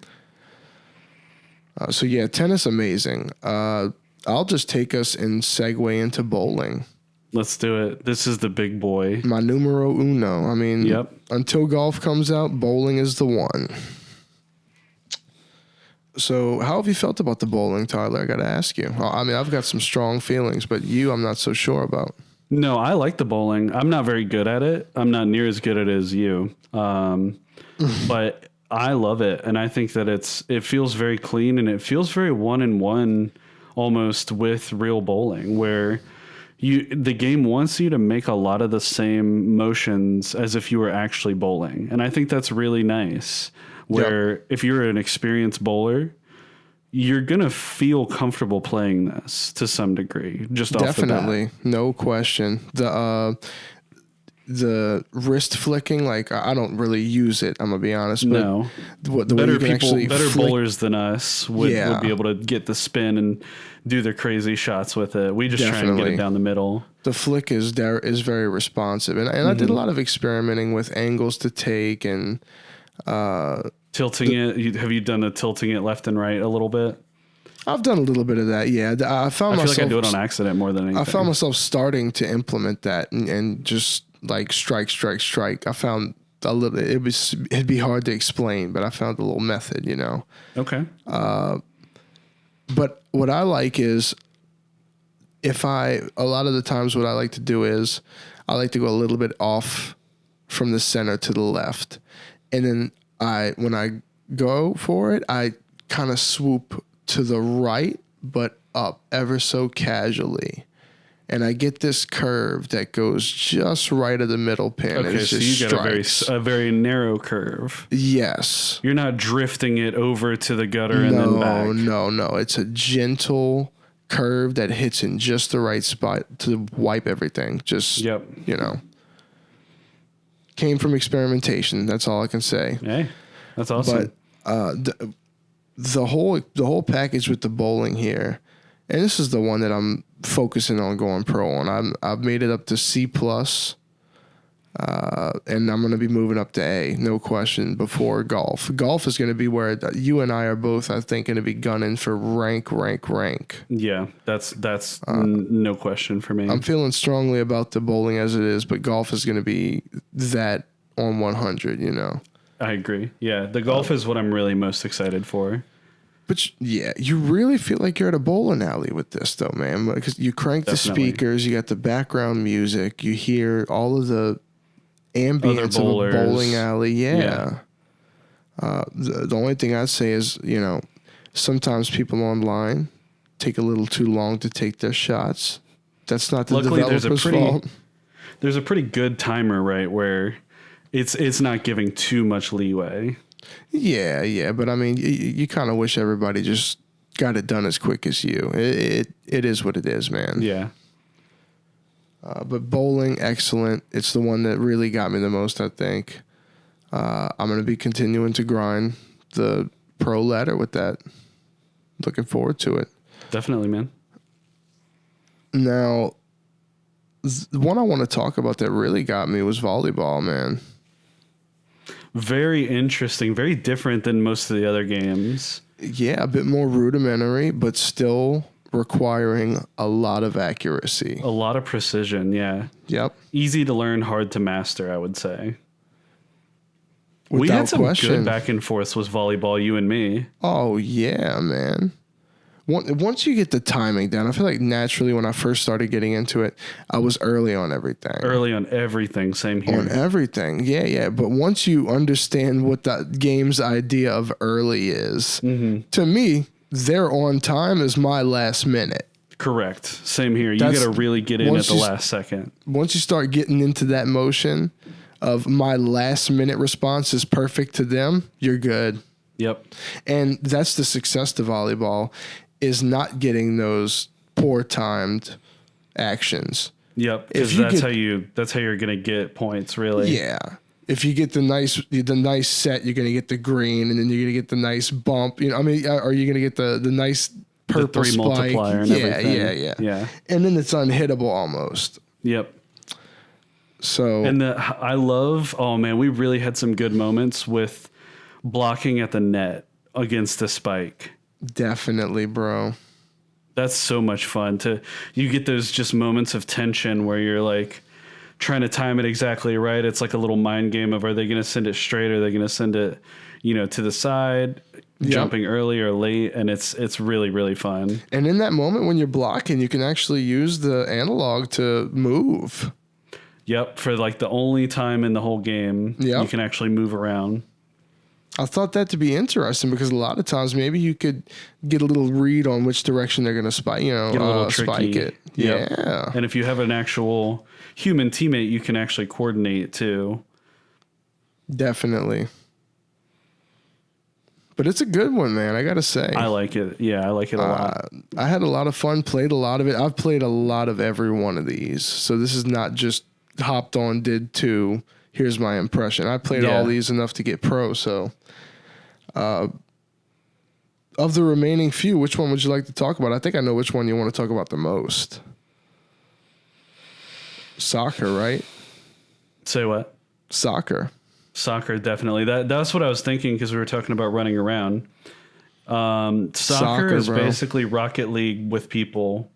So yeah, tennis, amazing. I'll just take us and segue into bowling. Let's do it. This is the big boy. My numero uno. I mean, yep. Until golf comes out, bowling is the one. So how have you felt about the bowling, Tyler? I got to ask you. I mean, I've got some strong feelings, but I'm not so sure about. No, I like the bowling. I'm not very good at it. I'm not near as good at it as you. But I love it. And I think that it feels very clean and it feels very one-on-one almost with real bowling where the game wants you to make a lot of the same motions as if you were actually bowling. And I think that's really nice. Where if you're an experienced bowler, you're going to feel comfortable playing this to some degree, just definitely, off the bat. No question. The wrist flicking, like I don't really use it, I'm going to be honest. But no. The better bowlers than us would be able to get the spin and do their crazy shots with it. We just try and get it down the middle. The flick is very responsive. And I did a lot of experimenting with angles to take and... tilting it. Have you done the tilting it left and right a little bit? I've done a little bit of that. Yeah, I feel like I do it on accident more than anything. I found myself starting to implement that and just like strike. I found a little. It'd be hard to explain, but I found a little method, you know. Okay. But what I like is a lot of the times what I like to do is I like to go a little bit off from the center to the left. And then when I go for it, I kind of swoop to the right, but up ever so casually. And I get this curve that goes just right of the middle pin. Okay, and so you get a very narrow curve. Yes. You're not drifting it over to the gutter and then back. No. It's a gentle curve that hits in just the right spot to wipe everything. Just, yep. You know. Came from experimentation. That's all I can say. Hey, that's awesome. But the whole package with the bowling here, and this is the one that I'm focusing on going pro on. I've made it up to C+, and I'm going to be moving up to A, no question, before golf. Golf is going to be where you and I are both, I think, going to be gunning for rank. Yeah, that's no question for me. I'm feeling strongly about the bowling as it is, but golf is going to be that on 100, you know. I agree. Yeah, the golf is what I'm really most excited for. But yeah, you really feel like you're at a bowling alley with this, though, man. Because you crank the speakers, you got the background music, you hear all of the ambience of a bowling alley. Yeah. The only thing I'd say is, you know, sometimes people online take a little too long to take their shots. That's not the developer's fault. There's a pretty good timer, right, where it's not giving too much leeway. Yeah, but I mean, you kind of wish everybody just got it done as quick as you. It is what it is, man. Yeah. But bowling, excellent. It's the one that really got me the most, I think. I'm going to be continuing to grind the pro ladder with that. Looking forward to it. Definitely, man. Now, the one I want to talk about that really got me was volleyball, man. Very interesting, very different than most of the other games. Yeah, a bit more rudimentary, but still requiring a lot of accuracy. A lot of precision, yeah. Yep. Easy to learn, hard to master, I would say. Without we had some question. Good back and forths with volleyball, you and me. Oh, yeah, man. Once you get the timing down, I feel like naturally when I first started getting into it, I was early on everything. Early on everything, same here. On everything, yeah. But once you understand what that game's idea of early is, to me, their on time is my last minute. Correct. Same here. You got to really get in at the last second. Once you start getting into that motion of my last minute response is perfect to them, you're good. Yep. And that's the success to volleyball, is not getting those poor timed actions. Yep, because that's how you're gonna get points, really. Yeah. If you get the nice set, you're gonna get the green, and then you're gonna get the nice bump. You know, I mean, are you gonna get the nice purple the 3 spike? multiplier and everything. Yeah. And then it's unhittable almost. Yep. So I love. Oh man, we really had some good moments with blocking at the net against a spike. Definitely, bro. That's so much fun you get those just moments of tension where you're like trying to time it exactly right. It's like a little mind game of, are they going to send it straight? Or are they going to send it, to the side, jumping early or late? And it's really, really fun. And in that moment when you're blocking, you can actually use the analog to move. Yep. For like the only time in the whole game, you can actually move around. I thought that to be interesting because a lot of times maybe you could get a little read on which direction they're going to spike, spike it. Yep. Yeah. And if you have an actual human teammate, you can actually coordinate too. Definitely. But it's a good one, man. I got to say. I like it. Yeah, I like it a lot. I had a lot of fun, played a lot of it. I've played a lot of every one of these. So this is not just hopped on, did 2. Here's my impression. I played all these enough to get pro, so of the remaining few, which one would you like to talk about? I think I know which one you want to talk about the most. Soccer, right? Say what? Soccer, definitely. That's what I was thinking because we were talking about running around. Soccer is basically Rocket League with people.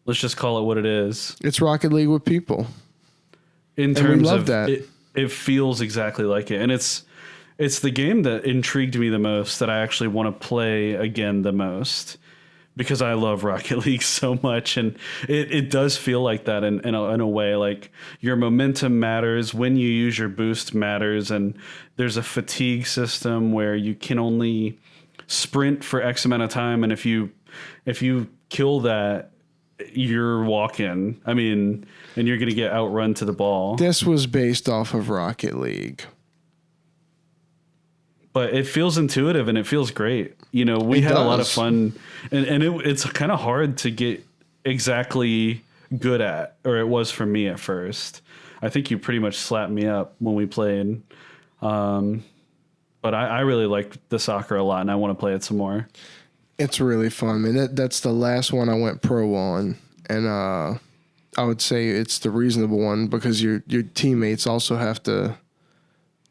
Let's just call it what it is. It's Rocket League with people. In terms we love of that. it feels exactly like it. And it's the game that intrigued me the most, that I actually want to play again the most, because I love Rocket League so much. And it does feel like that in a way. Like, your momentum matters, when you use your boost matters, and there's a fatigue system where you can only sprint for X amount of time, and if you kill that, you're walking. I mean, and you're going to get outrun to the ball. This was based off of Rocket League. But it feels intuitive and it feels great. You know, we had a lot of fun, and it's kind of hard to get exactly good at, or it was for me at first. I think you pretty much slapped me up when we played. But I really liked the soccer a lot, and I want to play it some more. It's really fun, man. That's the last one I went pro on, and I would say it's the reasonable one, because your teammates also have to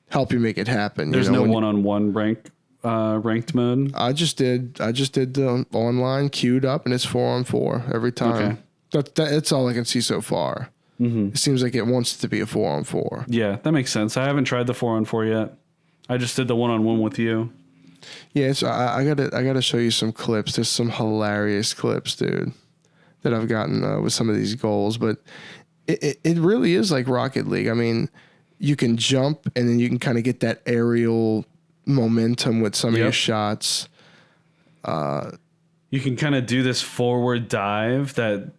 help you make it happen. There's no one-on-one ranked mode. I just did the online queued up, and it's 4-on-4 every time. Okay. That's all I can see so far. Mm-hmm. It seems like it wants to be a 4-on-4. Yeah, that makes sense. I haven't tried the 4-on-4 yet. I just did the 1-on-1 with you. Yeah, so I gotta show you some clips. There's some hilarious clips, dude, that I've gotten with some of these goals. But it really is like Rocket League. I mean, you can jump, and then you can kind of get that aerial momentum with some of your shots. You can kind of do this forward dive that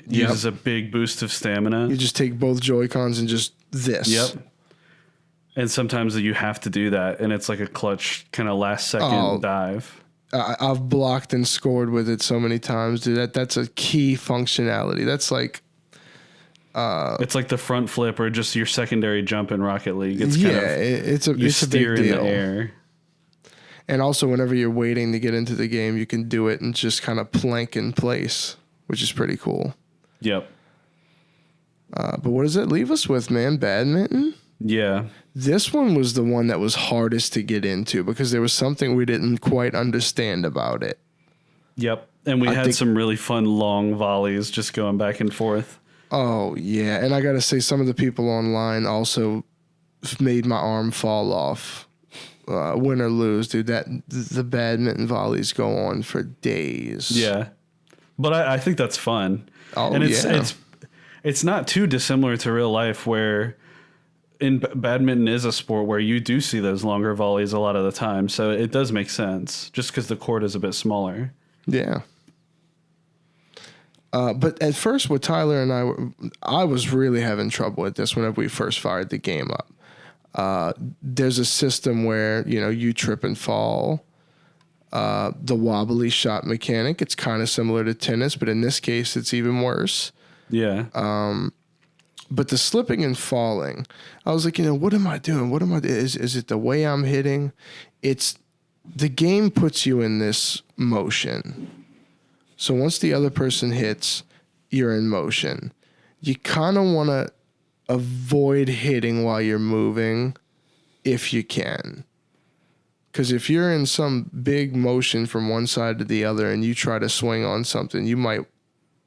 uses a big boost of stamina. You just take both Joy-Cons and just this. Yep. And sometimes you have to do that, and it's like a clutch kind of last second dive. I've blocked and scored with it so many times, dude. That's a key functionality. That's like... it's like the front flip, or just your secondary jump in Rocket League. It's it's a big deal. In the air. And also, whenever you're waiting to get into the game, you can do it and just kind of plank in place, which is pretty cool. Yep. But what does that leave us with, man? Badminton? Yeah. This one was the one that was hardest to get into, because there was something we didn't quite understand about it. Yep. And we had some really fun long volleys just going back and forth. Oh, yeah. And I got to say, some of the people online also made my arm fall off. Win or lose, dude. The badminton volleys go on for days. Yeah. But I think that's fun. Oh, and it's not too dissimilar to real life, where in badminton is a sport where you do see those longer volleys a lot of the time. So it does make sense, just because the court is a bit smaller. Yeah. But at first, with Tyler and I was really having trouble with this whenever we first fired the game up. There's a system where, you trip and fall. The wobbly shot mechanic, it's kind of similar to tennis, but in this case, it's even worse. Yeah. But the slipping and falling, I was like, what am I doing? What am I doing? Is it the way I'm hitting? It's the game puts you in this motion. So once the other person hits, you're in motion. You kind of want to avoid hitting while you're moving if you can. Because if you're in some big motion from one side to the other and you try to swing on something, you might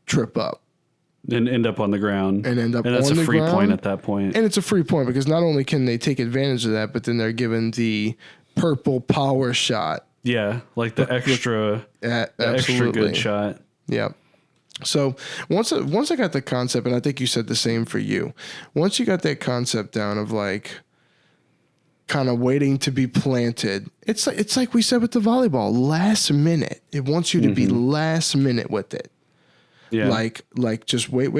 trip up. And end up on the ground. And that's a free point at that point. And it's a free point, because not only can they take advantage of that, but then they're given the purple power shot. Yeah, like the extra good shot. Yeah. So once I got the concept, and I think you said the same for you, once you got that concept down of like kind of waiting to be planted, it's like we said with the volleyball, last minute. It wants you to be last minute with it. Yeah. Like just wait.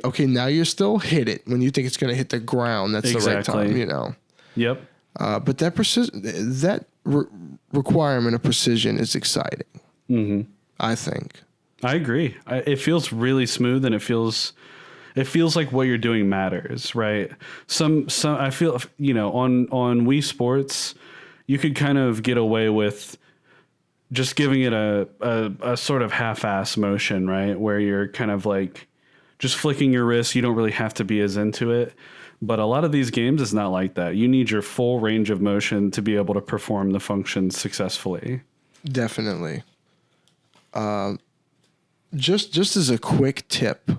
Okay, now you're still hit it when you think it's going to hit the ground. That's the right time, Yep. But that requirement of precision is exciting. Mm-hmm. I think. I agree. It feels really smooth, and it feels like what you're doing matters, right? Some I feel on Wii Sports, you could kind of get away with just giving it a sort of half-ass motion, right? Where you're kind of like just flicking your wrist. You don't really have to be as into it. But a lot of these games is not like that. You need your full range of motion to be able to perform the function successfully. Definitely. Just as a quick tip,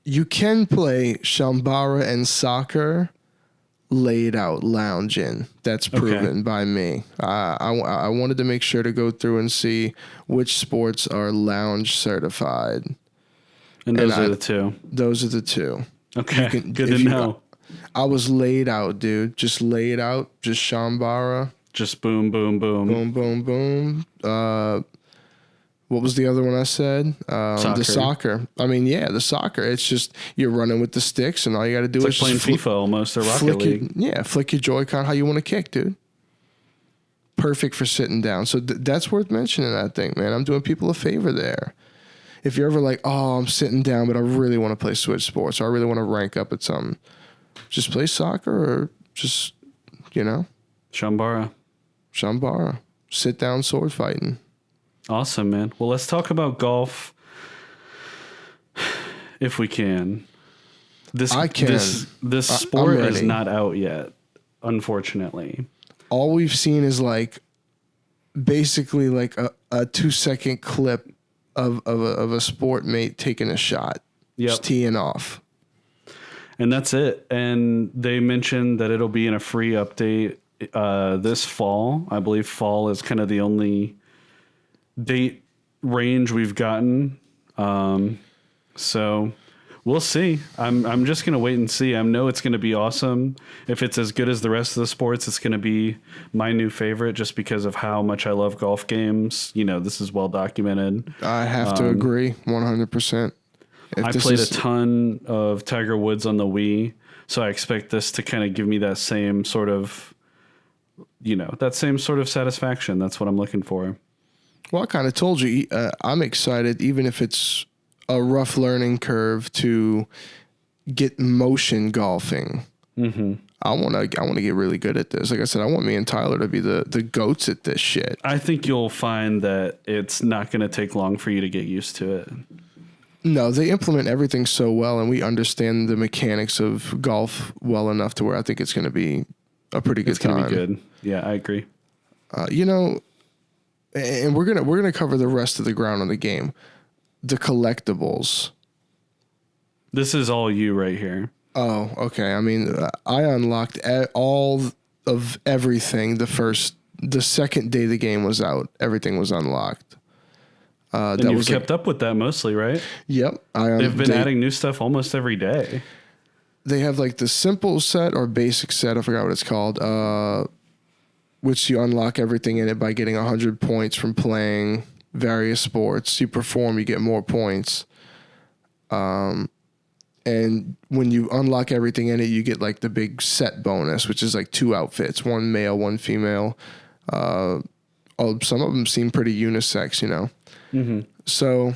You can play Shambara and soccer laid out lounging. That's proven by me. I wanted to make sure to go through and see which sports are lounge certified. And those are the two. Those are the two. Okay, good to know. I was laid out, dude. Just laid out. Just Shambara. Just boom, boom, boom. Boom, boom, boom. What was the other one I said? The soccer. I mean, yeah, the soccer. It's just you're running with the sticks, and all you got to do is playing FIFA almost, or Rocket League. Flick your Joy-Con how you want to kick, dude. Perfect for sitting down. So that's worth mentioning, I think, man. I'm doing people a favor there. If you're ever like, oh, I'm sitting down, but I really want to play Switch Sports, or I really want to rank up at something, just play soccer or just, Shambara. Sit down sword fighting. Awesome, man. Well, let's talk about golf if we can. This sport is not out yet, unfortunately. All we've seen is basically a 2-second clip of a sport mate taking a shot. Just teeing off. And that's it. And they mentioned that it'll be in a free update this fall. I believe fall is kind of the only date range we've gotten. So we'll see. I'm just going to wait and see. I know it's going to be awesome. If it's as good as the rest of the sports, it's going to be my new favorite just because of how much I love golf games. This is well documented. I have to agree 100%. I played a ton of Tiger Woods on the Wii, so I expect this to kind of give me that same sort of, satisfaction. That's what I'm looking for. Well, I kind of told you, I'm excited, even if it's a rough learning curve, to get motion golfing. Mm-hmm. I want to get really good at this. Like I said, I want me and Tyler to be the goats at this shit. I think you'll find that it's not going to take long for you to get used to it. No, they implement everything so well, and we understand the mechanics of golf well enough to where I think it's going to be a pretty good time. It's going to be good. Yeah, I agree. And we're gonna cover the rest of the ground on the game. The collectibles. This is all you right here. Oh, okay. I mean, I unlocked all of everything the second day the game was out. Everything was unlocked. And you've kept up with that mostly, right? Yep. They've been adding new stuff almost every day. They have the simple set or basic set. I forgot what it's called. Which you unlock everything in it by getting 100 points from playing various sports. You perform, you get more points. And when you unlock everything in it, you get the big set bonus, which is 2 outfits, one male, one female. Some of them seem pretty unisex, Mm-hmm. So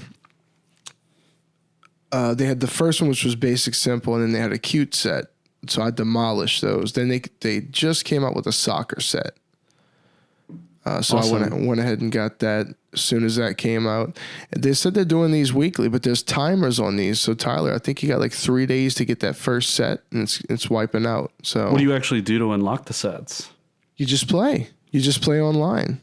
they had the first one, which was basic, simple, and then they had a cute set. So I demolished those. Then they just came out with a soccer set. So awesome. I went ahead and got that as soon as that came out. And they said they're doing these weekly, but there's timers on these. So Tyler, I think you got 3 days to get that first set, and it's wiping out. So what do you actually do to unlock the sets? You just play. You just play online.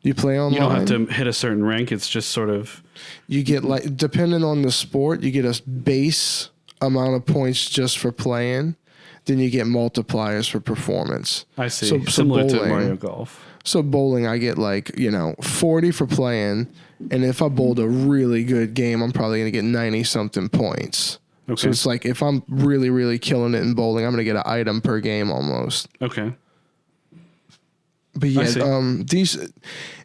You play online. You don't have to hit a certain rank. It's just sort of... You get depending on the sport, you get a base amount of points just for playing. Then you get multipliers for performance. I see. So similar to Mario Golf. So bowling, I get 40 for playing, and if I bowled a really good game, I'm probably going to get 90-something points. Okay. So it's if I'm really, really killing it in bowling, I'm going to get an item per game almost. Okay. But yeah,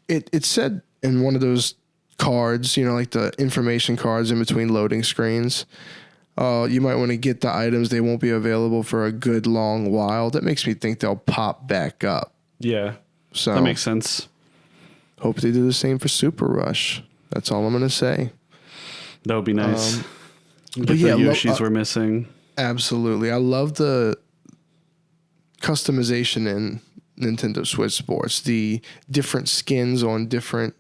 it said in one of those cards, the information cards in between loading screens, you might want to get the items. They won't be available for a good long while. That makes me think they'll pop back up. Yeah. So that makes sense. Hope they do the same for Super Rush. That's all I'm going to say. That would be nice. But yeah, the Yoshis we're missing. Absolutely. I love the customization in Nintendo Switch Sports. The different skins on different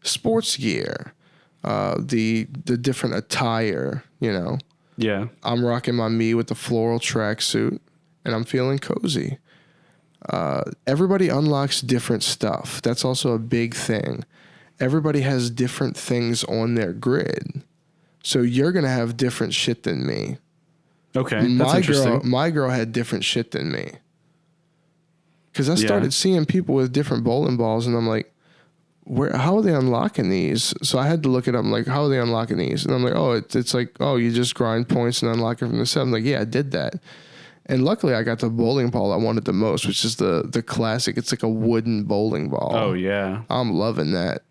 sports gear. The different attire, Yeah. I'm rocking my Mii with the floral tracksuit, and I'm feeling cozy. Everybody unlocks different stuff. That's also a big thing. Everybody has different things on their grid. So you're going to have different shit than me. Okay, that's interesting. My girl had different shit than me. Because I Yeah. started seeing people with different bowling balls, and I'm like, how are they unlocking these? So I had to look it up. I'm like, how are they unlocking these? And I'm like, oh, it's like, oh, you just grind points and unlock it from the set. I'm like, yeah, I did that. And luckily, I got the bowling ball I wanted the most, which is the classic. It's like a wooden bowling ball. Oh, yeah. I'm loving that.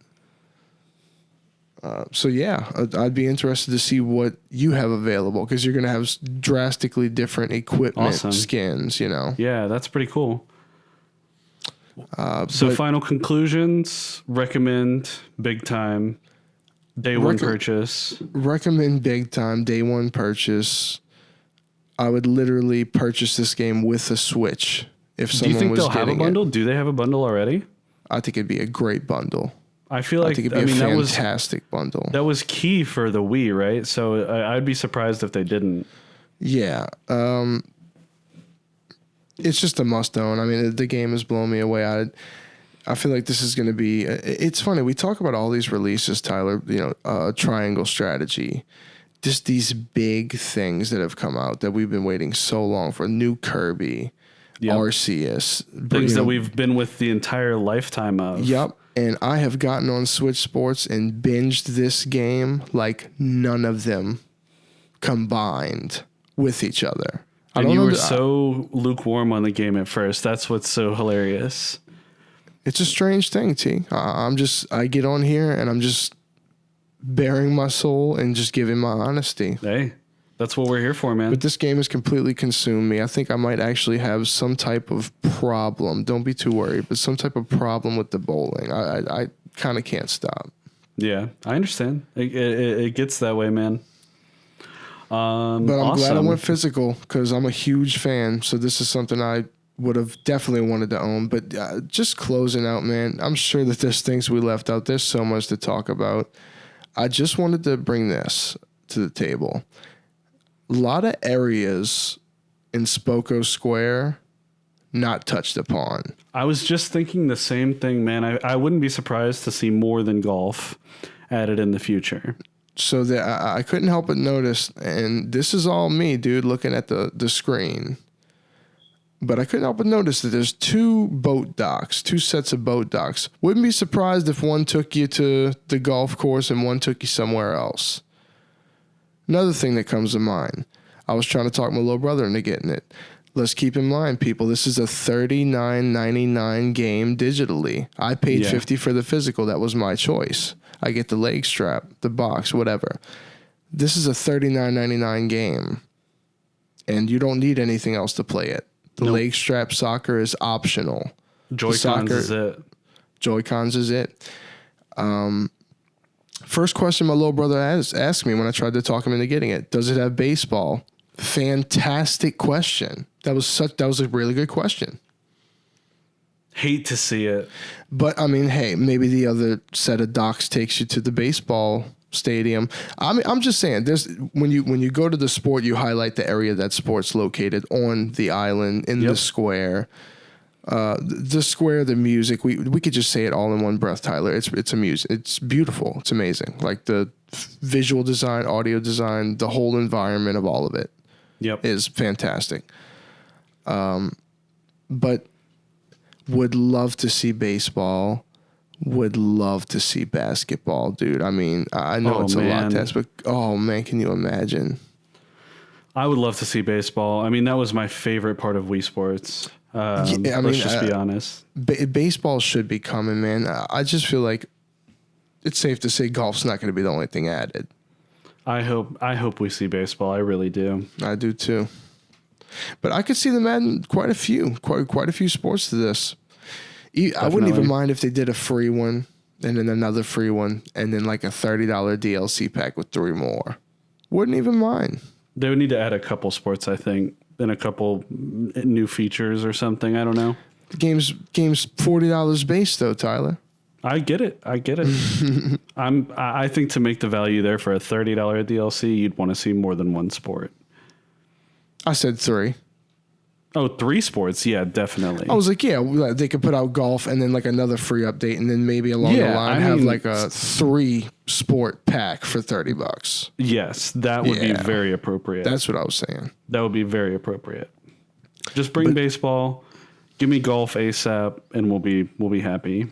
So yeah, I'd be interested to see what you have available, because you're going to have drastically different equipment skins, you know? Yeah, that's pretty cool. So final conclusions, recommend big time, day one purchase. Recommend big time, day one purchase. I would literally purchase this game with a Switch if someone was getting it. Do you think they'll have a bundle? Do they have a bundle already? I think it'd be a great bundle. I feel like it'd be a fantastic bundle. That was key for the Wii, right? So I'd be surprised if they didn't. Yeah. It's just a must own. I mean, the game has blown me away. I feel like this is going to be. It's funny. We talk about all these releases, Tyler. You know, Triangle Strategy. Just these big things that have come out that we've been waiting so long for. New Kirby, Arceus, things that we've been with the entire lifetime of. Yep. And I have gotten on Switch Sports and binged this game like none of them combined with each other. And you were so lukewarm on the game at first. That's what's so hilarious. It's a strange thing, T. I get on here and I'm just bearing my soul and just giving my honesty. Hey, that's what we're here for, man. But this game has completely consumed me. I think I might actually have some type of problem. Don't be too worried, but some type of problem with the bowling. I kind of can't stop. Yeah, I understand. It gets that way, man. But I'm glad I went physical, because I'm a huge fan. So this is something I would have definitely wanted to own. But just closing out, man, I'm sure that there's things we left out. There's so much to talk about. I just wanted to bring this to the table. A lot of areas in Spoko Square not touched upon. I was just thinking the same thing, man. I wouldn't be surprised to see more than golf added in the future. So that I couldn't help but notice, and this is all me, dude, looking at the screen. But I couldn't help but notice that there's two sets of boat docks. Wouldn't be surprised if one took you to the golf course and one took you somewhere else. Another thing that comes to mind, I was trying to talk my little brother into getting it. Let's keep in mind, people, this is a $39.99 game digitally. I paid $50 for the physical. That was my choice. I get the leg strap, the box, whatever. This is a $39.99 game, and you don't need anything else to play it. The leg strap soccer is optional. Joy-Cons is it. Joy-Cons is it. First question my little brother asked me when I tried to talk him into getting it: does it have baseball? Fantastic question. That was a really good question. Hate to see it. But I mean, hey, maybe the other set of docks takes you to the baseball stadium. I'm just saying, there's when you go to the sport, you highlight the area that sport's located on the island in the square. The square, the music, we could just say it all in one breath, Tyler. It's it's beautiful. It's amazing. Like the visual design, audio design, the whole environment of all of it is fantastic. But would love to see baseball. Would love to see basketball, dude. I mean, I know it's a lot to ask, but oh man, can you imagine? I would love to see baseball. I mean, that was my favorite part of Wii Sports. Let's just be honest. Baseball should be coming, man. I just feel like it's safe to say golf's not going to be the only thing added. I hope we see baseball. I really do. I do too. But I could see them adding quite a few sports to this. Definitely. I wouldn't even mind if they did a free one and then another free one and then like a $30 DLC pack with 3 more. Wouldn't even mind. They would need to add a couple sports, I think, and a couple new features or something. I don't know. The game's $40 base though, Tyler. I get it. I think to make the value there for a $30 DLC, you'd want to see more than one sport. I said 3. Oh, 3 sports. Yeah, definitely. I was like, yeah, they could put out golf and then like another free update, and then maybe along the line have like a 3 sport pack for $30. Yes, that would be very appropriate. That's what I was saying. That would be very appropriate. Just bring baseball, give me golf ASAP, and we'll be happy.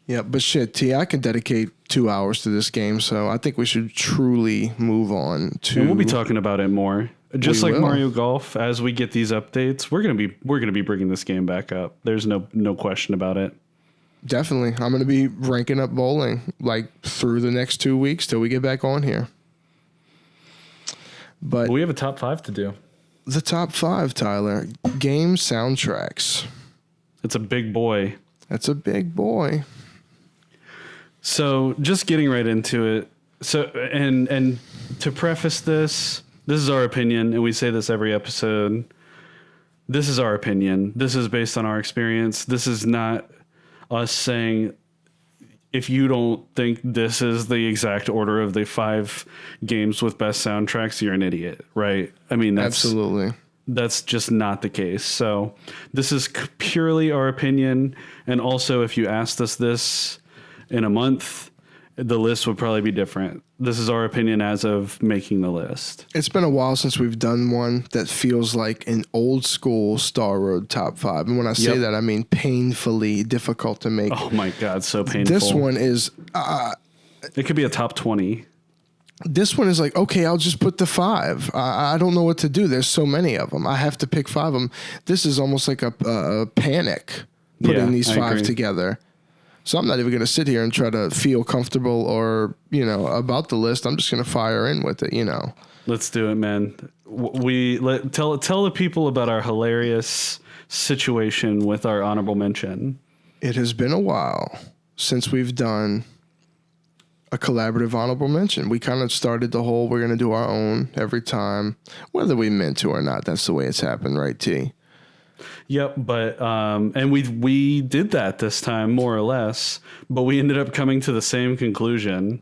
Yeah, but shit, T, I can dedicate 2 hours to this game, so I think we should truly move on to. And we'll be talking about it more. Just like Mario Golf, as we get these updates, we're gonna be bringing this game back up. There's no question about it. Definitely, I'm gonna be ranking up bowling like through the next 2 weeks till we get back on here. But we have a top 5 to do. The top 5, Tyler, game soundtracks. It's a big boy. That's a big boy. So just getting right into it. So and to preface this is our opinion, and we say this every episode. This is our opinion. This is based on our experience. This is not us saying if you don't think this is the exact order of the 5 games with best soundtracks, you're an idiot, right? I mean, absolutely. That's just not the case. So this is purely our opinion. And also, if you asked us this in a month, the list would probably be different. This is our opinion as of making the list. It's been a while since we've done one that feels like an old school Star Road top 5. And when I say that, I mean painfully difficult to make. Oh my God, so painful. This one is... it could be a top 20. This one is like, okay, I'll just put the 5. I don't know what to do. There's so many of them. I have to pick 5 of them. This is almost like a panic putting these 5 together. So I'm not even going to sit here and try to feel comfortable or, about the list. I'm just going to fire in with it, Let's do it, man. Tell the people about our hilarious situation with our honorable mention. It has been a while since we've done a collaborative honorable mention. We kind of started the whole, we're going to do our own every time, whether we meant to or not. That's the way it's happened, right, T? Yep, but and we did that this time more or less, but we ended up coming to the same conclusion.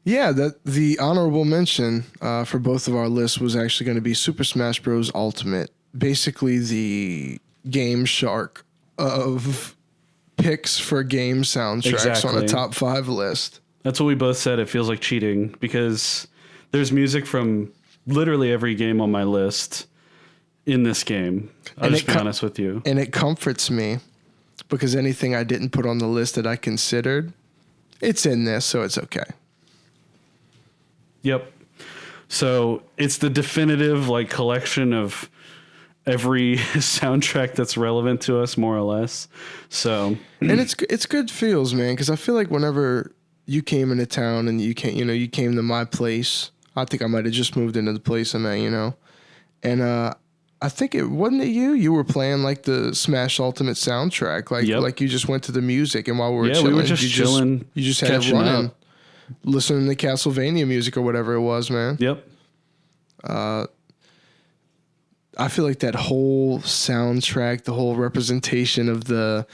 Yeah, that the honorable mention for both of our lists was actually going to be Super Smash Bros. Ultimate, basically the Game Shark of picks for game soundtracks on a top 5 list. That's what we both said. It feels like cheating because there's music from literally every game on my list in this game. I'll just be honest with you. And it comforts me because anything I didn't put on the list that I considered, it's in this, so it's okay. Yep. So it's the definitive collection of every soundtrack that's relevant to us, more or less. So and it's good feels, man, because I feel like whenever you came into town and you came to my place, I think I might have just moved into the place I'm at, and I think it wasn't you were playing like the Smash Ultimate soundtrack, like you just went to the music, and while we were chilling, we were just chilling, you just had it running, listening to Castlevania music or whatever it was, man. Yep. I feel like that whole soundtrack, the whole representation of the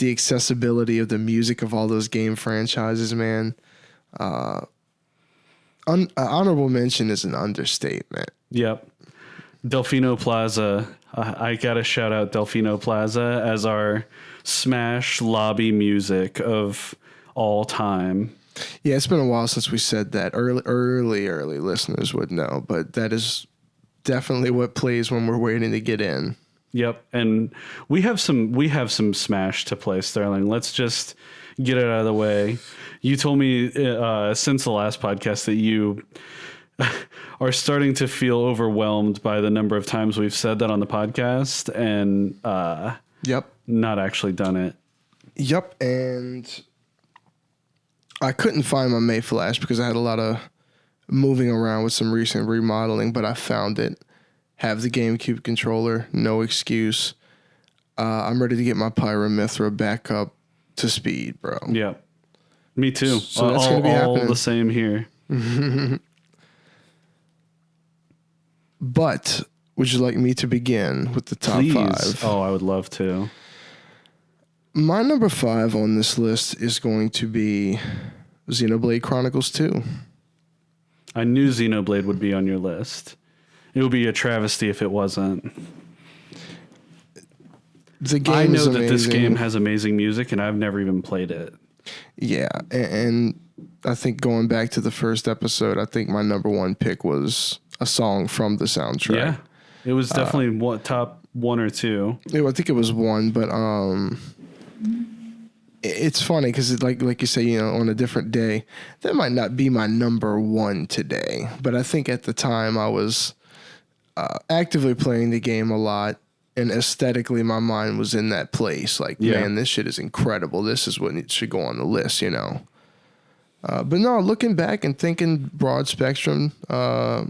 accessibility of the music of all those game franchises, man. Honorable mention is an understatement. Yep. Delfino Plaza. I gotta shout out Delfino Plaza as our Smash lobby music of all time. Yeah, it's been a while since we said that. Early listeners would know, but that is definitely what plays when we're waiting to get in. Yep, and we have some Smash to play, Sterling. Let's just get it out of the way. You told me since the last podcast that you are starting to feel overwhelmed by the number of times we've said that on the podcast, and not actually done it. Yep, and I couldn't find my Mayflash because I had a lot of moving around with some recent remodeling, but I found it. Have the GameCube controller, no excuse. I'm ready to get my Pyramithra back up to speed, bro. Yeah, me too. So that's going to be happening. All the same here. But would you like me to begin with the top Please. 5? Oh, I would love to. My number 5 on this list is going to be Xenoblade Chronicles 2. I knew Xenoblade would be on your list. It would be a travesty if it wasn't. The game I know is that amazing. this game has amazing music, and I've never even played it. Yeah, and I think going back to the first episode, I think my number one pick was a song from the soundtrack. Yeah, it was definitely top 1 or 2. I think it was 1, but it's funny because like you say, you know, on a different day, that might not be my number 1 today. But I think at the time I was actively playing the game a lot, and aesthetically my mind was in that place. Like, man, this shit is incredible. This is what should go on the list, you know. But no, looking back and thinking broad spectrum, you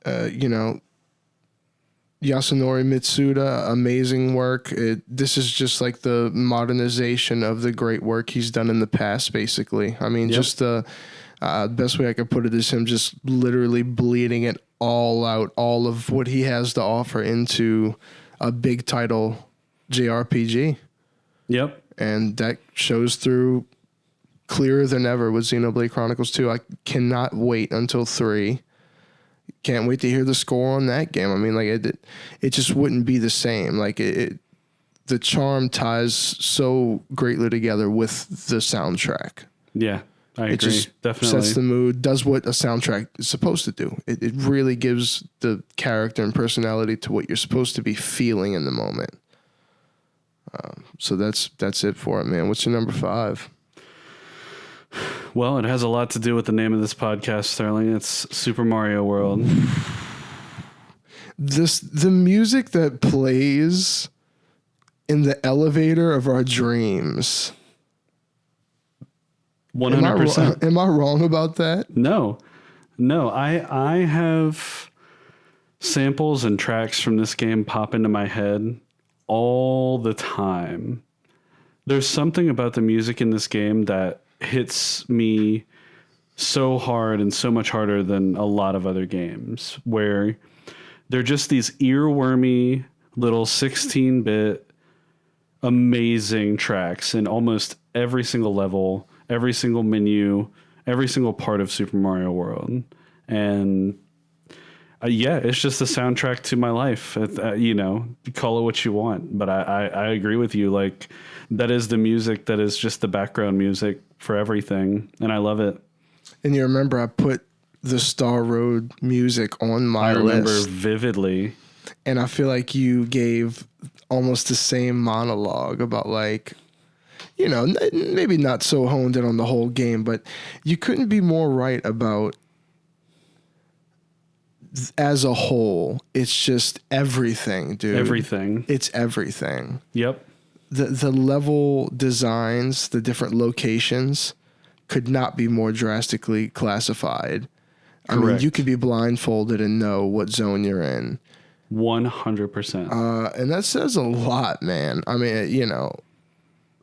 know, Yasunori Mitsuda, amazing work. This is just like the modernization of the great work he's done in the past, basically. I mean, just the best way I could put it is him just literally bleeding it all out, all of what he has to offer into a big title JRPG. Yep. And that shows through clearer than ever with Xenoblade Chronicles 2. I cannot wait until 3. Can't wait to hear the score on that game. I mean, like it just wouldn't be the same. Like the charm ties so greatly together with the soundtrack. Yeah, I agree. It just definitely sets the mood, does what a soundtrack is supposed to do. It really gives the character and personality to what you're supposed to be feeling in the moment. So that's it for it, man. What's your number 5? Well, it has a lot to do with the name of this podcast, Sterling. It's Super Mario World. The music that plays in the elevator of our dreams. 100%. Am I wrong about that? No. I have samples and tracks from this game pop into my head all the time. There's something about the music in this game that hits me so hard and so much harder than a lot of other games, where they're just these earwormy little 16-bit amazing tracks in almost every single level, every single menu, every single part of Super Mario World. And it's just the soundtrack to my life. You know, call it what you want, but I agree with you. Like, that is the music that is just the background music for everything, and I love it. And you remember I put the Star Road music on my list. I remember vividly. And I feel like you gave almost the same monologue about, like, you know, maybe not so honed in on the whole game, but you couldn't be more right about, as a whole, it's just everything, dude. Everything. It's everything. Yep. The level designs, the different locations could not be more drastically classified. Correct. I mean, you could be blindfolded and know what zone you're in. 100%. And that says a lot, man. I mean, you know,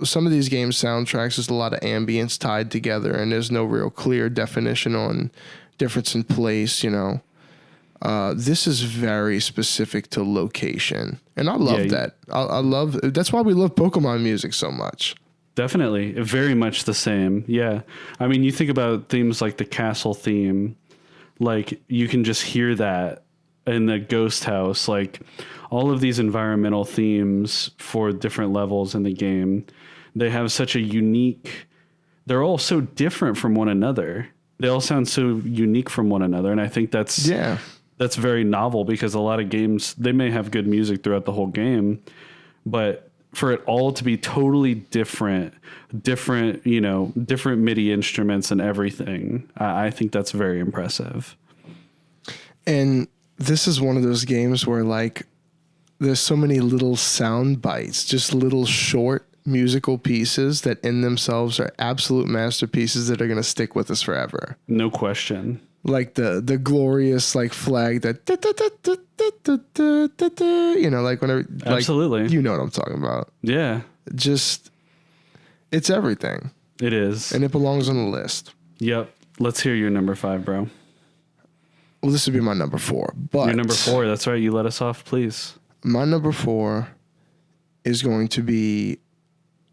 some of these games soundtracks, there's a lot of ambience tied together, and there's no real clear definition on difference in place, you know. This is very specific to location, and I love that. I love, that's why we love Pokemon music so much. Definitely, very much the same. Yeah, I mean, you think about themes like the castle theme, like you can just hear that in the ghost house. Like all of these environmental themes for different levels in the game, they have such a unique. They're all so different from one another. They all sound so unique from one another, and I think that's That's very novel, because a lot of games, they may have good music throughout the whole game, but for it all to be totally different, you know, different MIDI instruments and everything, I think that's very impressive. And this is one of those games where, like, there's so many little sound bites, just little short musical pieces that in themselves are absolute masterpieces that are going to stick with us forever. No question. Like the glorious, like, flag that you know, like whenever, like, absolutely, you know what I'm talking about. Yeah, just, it's everything. It is, and it belongs on the list. Yep. Let's hear your number 5, bro. Well, this would be my number 4, but your number 4. That's right. You let us off, please. My number 4 is going to be,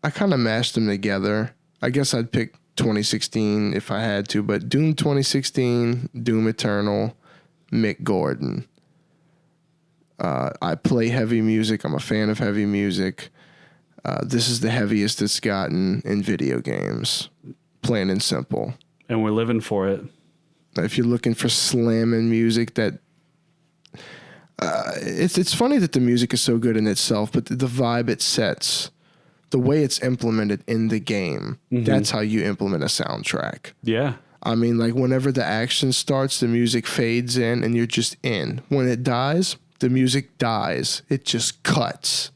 I kind of mashed them together. I guess I'd pick 2016 if I had to, but Doom 2016, Doom Eternal, Mick Gordon. I play heavy music. I'm a fan of heavy music. This is the heaviest it's gotten in video games, plain and simple. And we're living for it. If you're looking for slamming music, that it's funny that the music is so good in itself, but the vibe it sets, the way it's implemented in the game, that's how you implement a soundtrack. Yeah. I mean, like whenever the action starts, the music fades in and you're just in. When it dies, the music dies. It just cuts.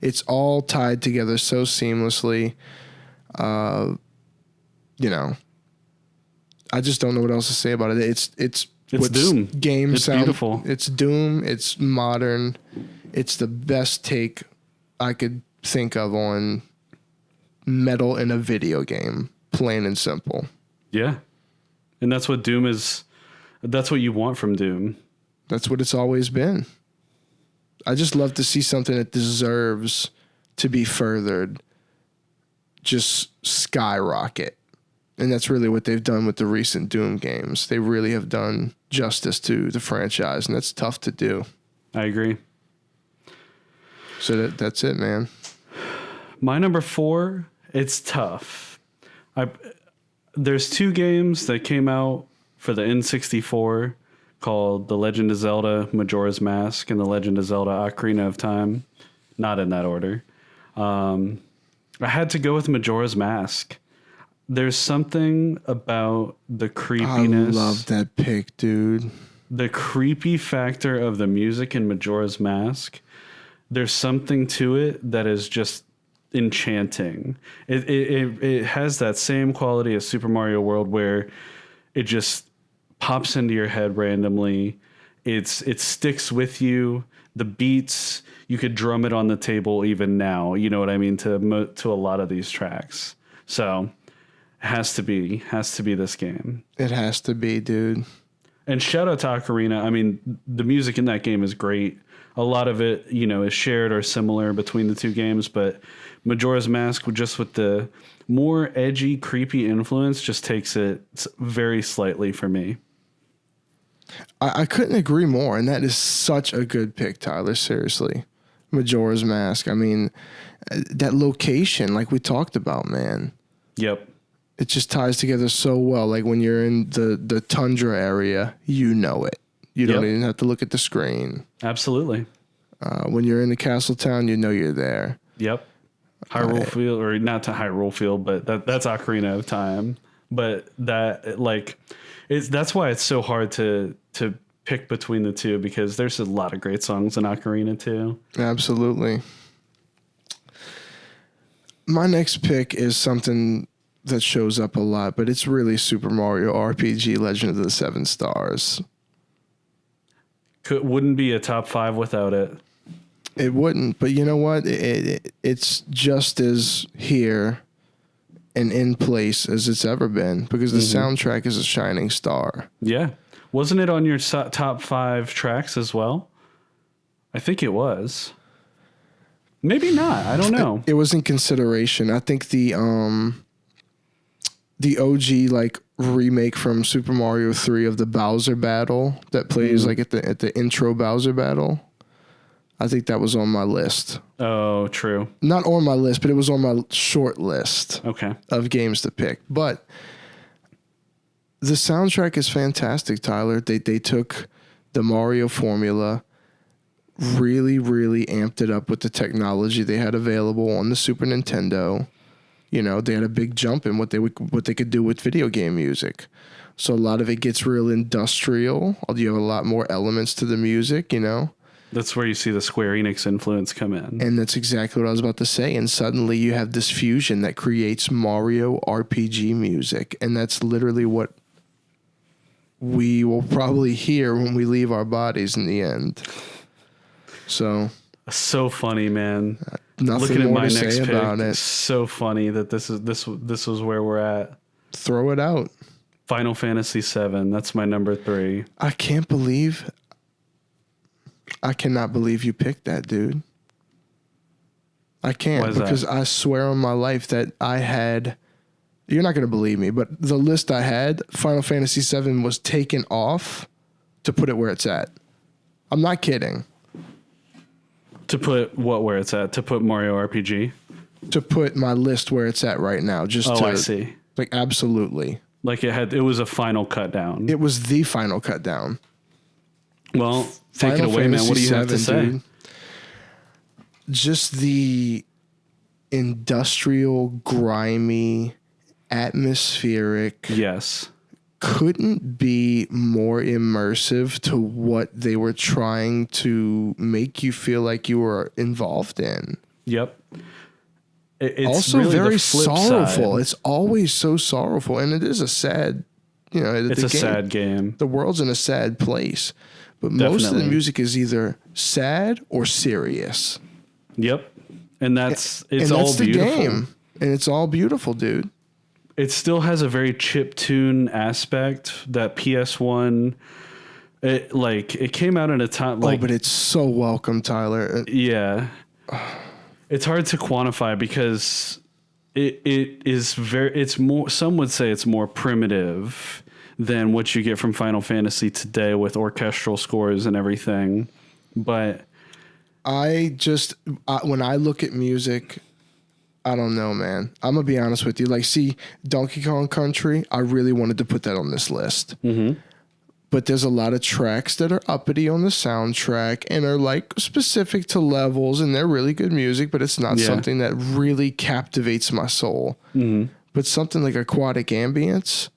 It's all tied together so seamlessly. You know, I just don't know what else to say about it. It's Doom. Game it's sound. Beautiful. It's Doom. It's modern. It's the best take I could think of on metal in a video game. Plain and simple. Yeah. And that's what Doom is. That's what you want from Doom. That's what it's always been. I just love to see something that deserves to be furthered just skyrocket. And that's really what they've done with the recent Doom games. They really have done justice to the franchise, and that's tough to do. I agree. So that's it, man. My number 4, it's tough. There's 2 games that came out for the N64 called The Legend of Zelda Majora's Mask and The Legend of Zelda Ocarina of Time. Not in that order. I had to go with Majora's Mask. There's something about the creepiness. I love that pick, dude. The creepy factor of the music in Majora's Mask. There's something to it that is just enchanting. It has that same quality as Super Mario World where it just pops into your head randomly. It sticks with you. The beats, you could drum it on the table even now. You know what I mean? To a lot of these tracks. So has to be this game. It has to be, dude. And shout out to Ocarina. I mean, the music in that game is great. A lot of it, is shared or similar between the 2 games, but Majora's Mask, just with the more edgy, creepy influence, just takes it very slightly for me. I couldn't agree more, and that is such a good pick, Tyler. Seriously. Majora's Mask. I mean, that location, like we talked about, man. Yep. It just ties together so well. Like when you're in the tundra area, you know it. You don't even have to look at the screen. Absolutely. When you're in the castle town, you know you're there. Yep. Hyrule Field, or not to Hyrule Field, but that's Ocarina of Time. But that's why it's so hard to pick between the 2, because there's a lot of great songs in Ocarina too. Absolutely. My next pick is something that shows up a lot, but it's really Super Mario RPG Legend of the 7 Stars. Wouldn't be a top 5 without it. It wouldn't, but you know what? It's just as here and in place as it's ever been, because the soundtrack is a shining star. Yeah. Wasn't it on your top 5 tracks as well? I think it was. Maybe not. I don't know. It was in consideration. I think the OG remake from Super Mario 3 of the Bowser battle that plays at the intro Bowser battle. I think that was on my list. Oh, true. Not on my list, but it was on my short list. Okay. Of games to pick. But the soundtrack is fantastic, Tyler. They took the Mario formula, really, really amped it up with the technology they had available on the Super Nintendo. They had a big jump in what they could do with video game music. So a lot of it gets real industrial. You have a lot more elements to the music, That's where you see the Square Enix influence come in. And that's exactly what I was about to say. And suddenly you have this fusion that creates Mario RPG music. And that's literally what we will probably hear when we leave our bodies in the end. So funny, man. Nothing Looking more at my to next say pick, about it. So funny that this was where we're at. Throw it out. Final Fantasy VII. That's my number 3. I cannot believe you picked that, dude. I can't, because I swear on my life that I had, you're not going to believe me, but the list I had, Final Fantasy VII was taken off to put it where it's at. I'm not kidding. To put what where it's at? To put Mario RPG? To put my list where it's at right now. I see. Like, absolutely. Like it was a final cut down. It was the final cut down. Well, take it away, man. What do you have to say? Dude, just the industrial, grimy, atmospheric. Yes. Couldn't be more immersive to what they were trying to make you feel like you were involved in. Yep. It's also really very the flip sorrowful. side. It's always so sorrowful, and it is a sad, it's a sad game. The world's in a sad place, but most of the music is either sad or serious. Yep, and that's it's all the beautiful. Game, and it's all beautiful, dude. It still has a very chiptune aspect. That PS1, it came out at a time like. Oh, but it's so welcome, Tyler. Yeah. It's hard to quantify because it's more, some would say it's more primitive than what you get from Final Fantasy today with orchestral scores and everything. But when I look at music, I don't know, man. I'm going to be honest with you. Like, see, Donkey Kong Country, I really wanted to put that on this list. Mm-hmm. But there's a lot of tracks that are uppity on the soundtrack and are like specific to levels, and they're really good music, but it's not something that really captivates my soul. Mm-hmm. But something like Aquatic Ambience,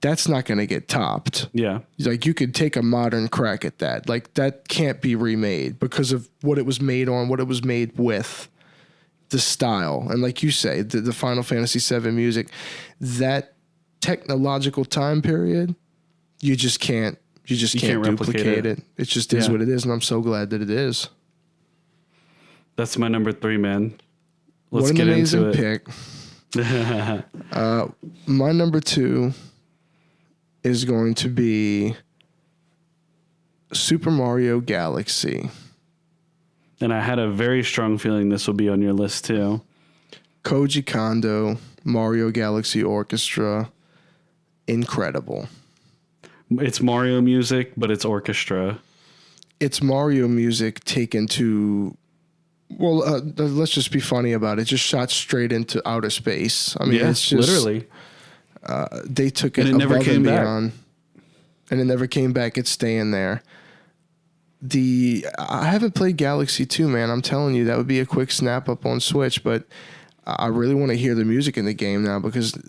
that's not going to get topped. Yeah. Like, you could take a modern crack at that. Like, that can't be remade because of what it was made on, what it was made with, the style. And like you say, the Final Fantasy VII music, that technological time period, you just can't duplicate it. It just is what it is, and I'm so glad that it is. That's my number 3, man. Let's what an get amazing into it. Pick. My number 2 is going to be Super Mario Galaxy. And I had a very strong feeling this will be on your list too. Koji Kondo, Mario Galaxy Orchestra, incredible. It's Mario music, but it's orchestra. It's Mario music taken to, well, let's just be funny about it. Just shot straight into outer space. I mean, it's just literally. They took it, and it never came back. And it never came back. It's staying there. I haven't played Galaxy 2, man. I'm telling you, that would be a quick snap up on Switch, but I really want to hear the music in the game now because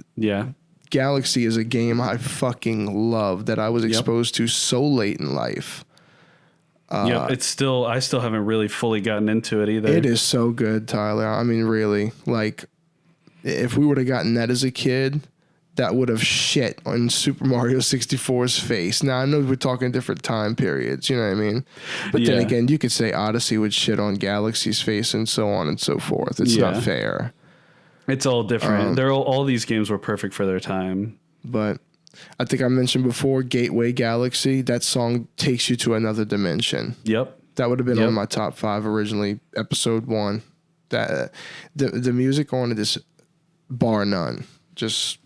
Galaxy is a game I fucking love that I was exposed to so late in life. I still haven't really fully gotten into it either. It is so good, Tyler. I mean, really, like, if we would have gotten that as a kid, that would have shit on Super Mario 64's face. Now, I know we're talking different time periods, you know what I mean? But then again, you could say Odyssey would shit on Galaxy's face and so on and so forth. It's not fair. It's all different. All these games were perfect for their time. But I think I mentioned before, Gateway Galaxy, that song takes you to another dimension. Yep. That would have been on my top 5 originally, episode 1. That the music on it is bar none. Just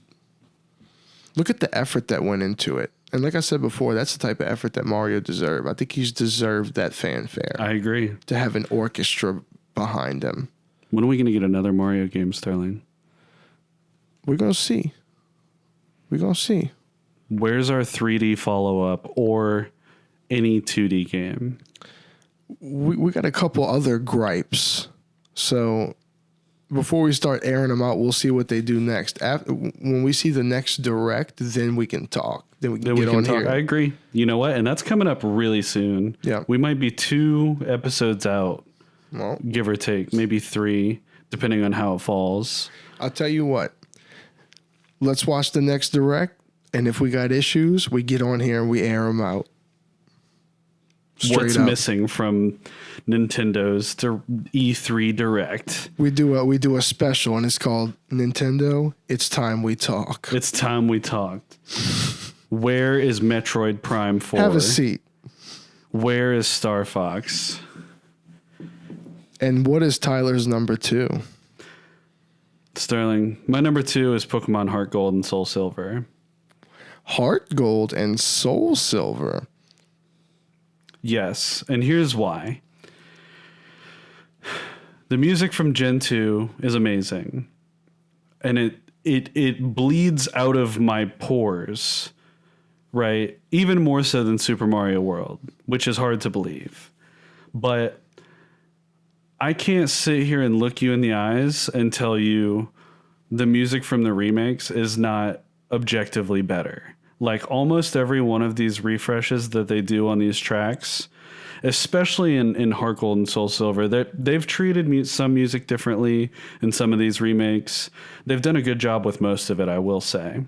look at the effort that went into it. And like I said before, that's the type of effort that Mario deserved. I think he's deserved that fanfare. I agree. To have an orchestra behind him. When are we going to get another Mario game, Sterling? We're going to see. Where's our 3D follow-up or any 2D game? We got a couple other gripes. So before we start airing them out, we'll see what they do next. When we see the next direct, then we can talk. Then we can get on here. I agree. You know what? And that's coming up really soon. Yeah. We might be 2 episodes out, give or take, maybe 3, depending on how it falls. I'll tell you what. Let's watch the next direct, and if we got issues, we get on here and we air them out. What's missing from Nintendo's E3 Direct? We do a special, and it's called Nintendo. It's time we talk. It's time we talked. Where is Metroid Prime 4? Have a seat. Where is Star Fox? And what is Tyler's number 2? Sterling, my number 2 is Pokemon Heart Gold and Soul Silver. Heart Gold and Soul Silver. Yes, and here's why. The music from Gen 2 is amazing, and it bleeds out of my pores, right? Even more so than Super Mario World, which is hard to believe. But I can't sit here and look you in the eyes and tell you the music from the remakes is not objectively better. Like almost every one of these refreshes that they do on these tracks, especially in Heart Gold and Soul Silver, they've treated some music differently in some of these remakes. They've done a good job with most of it, I will say.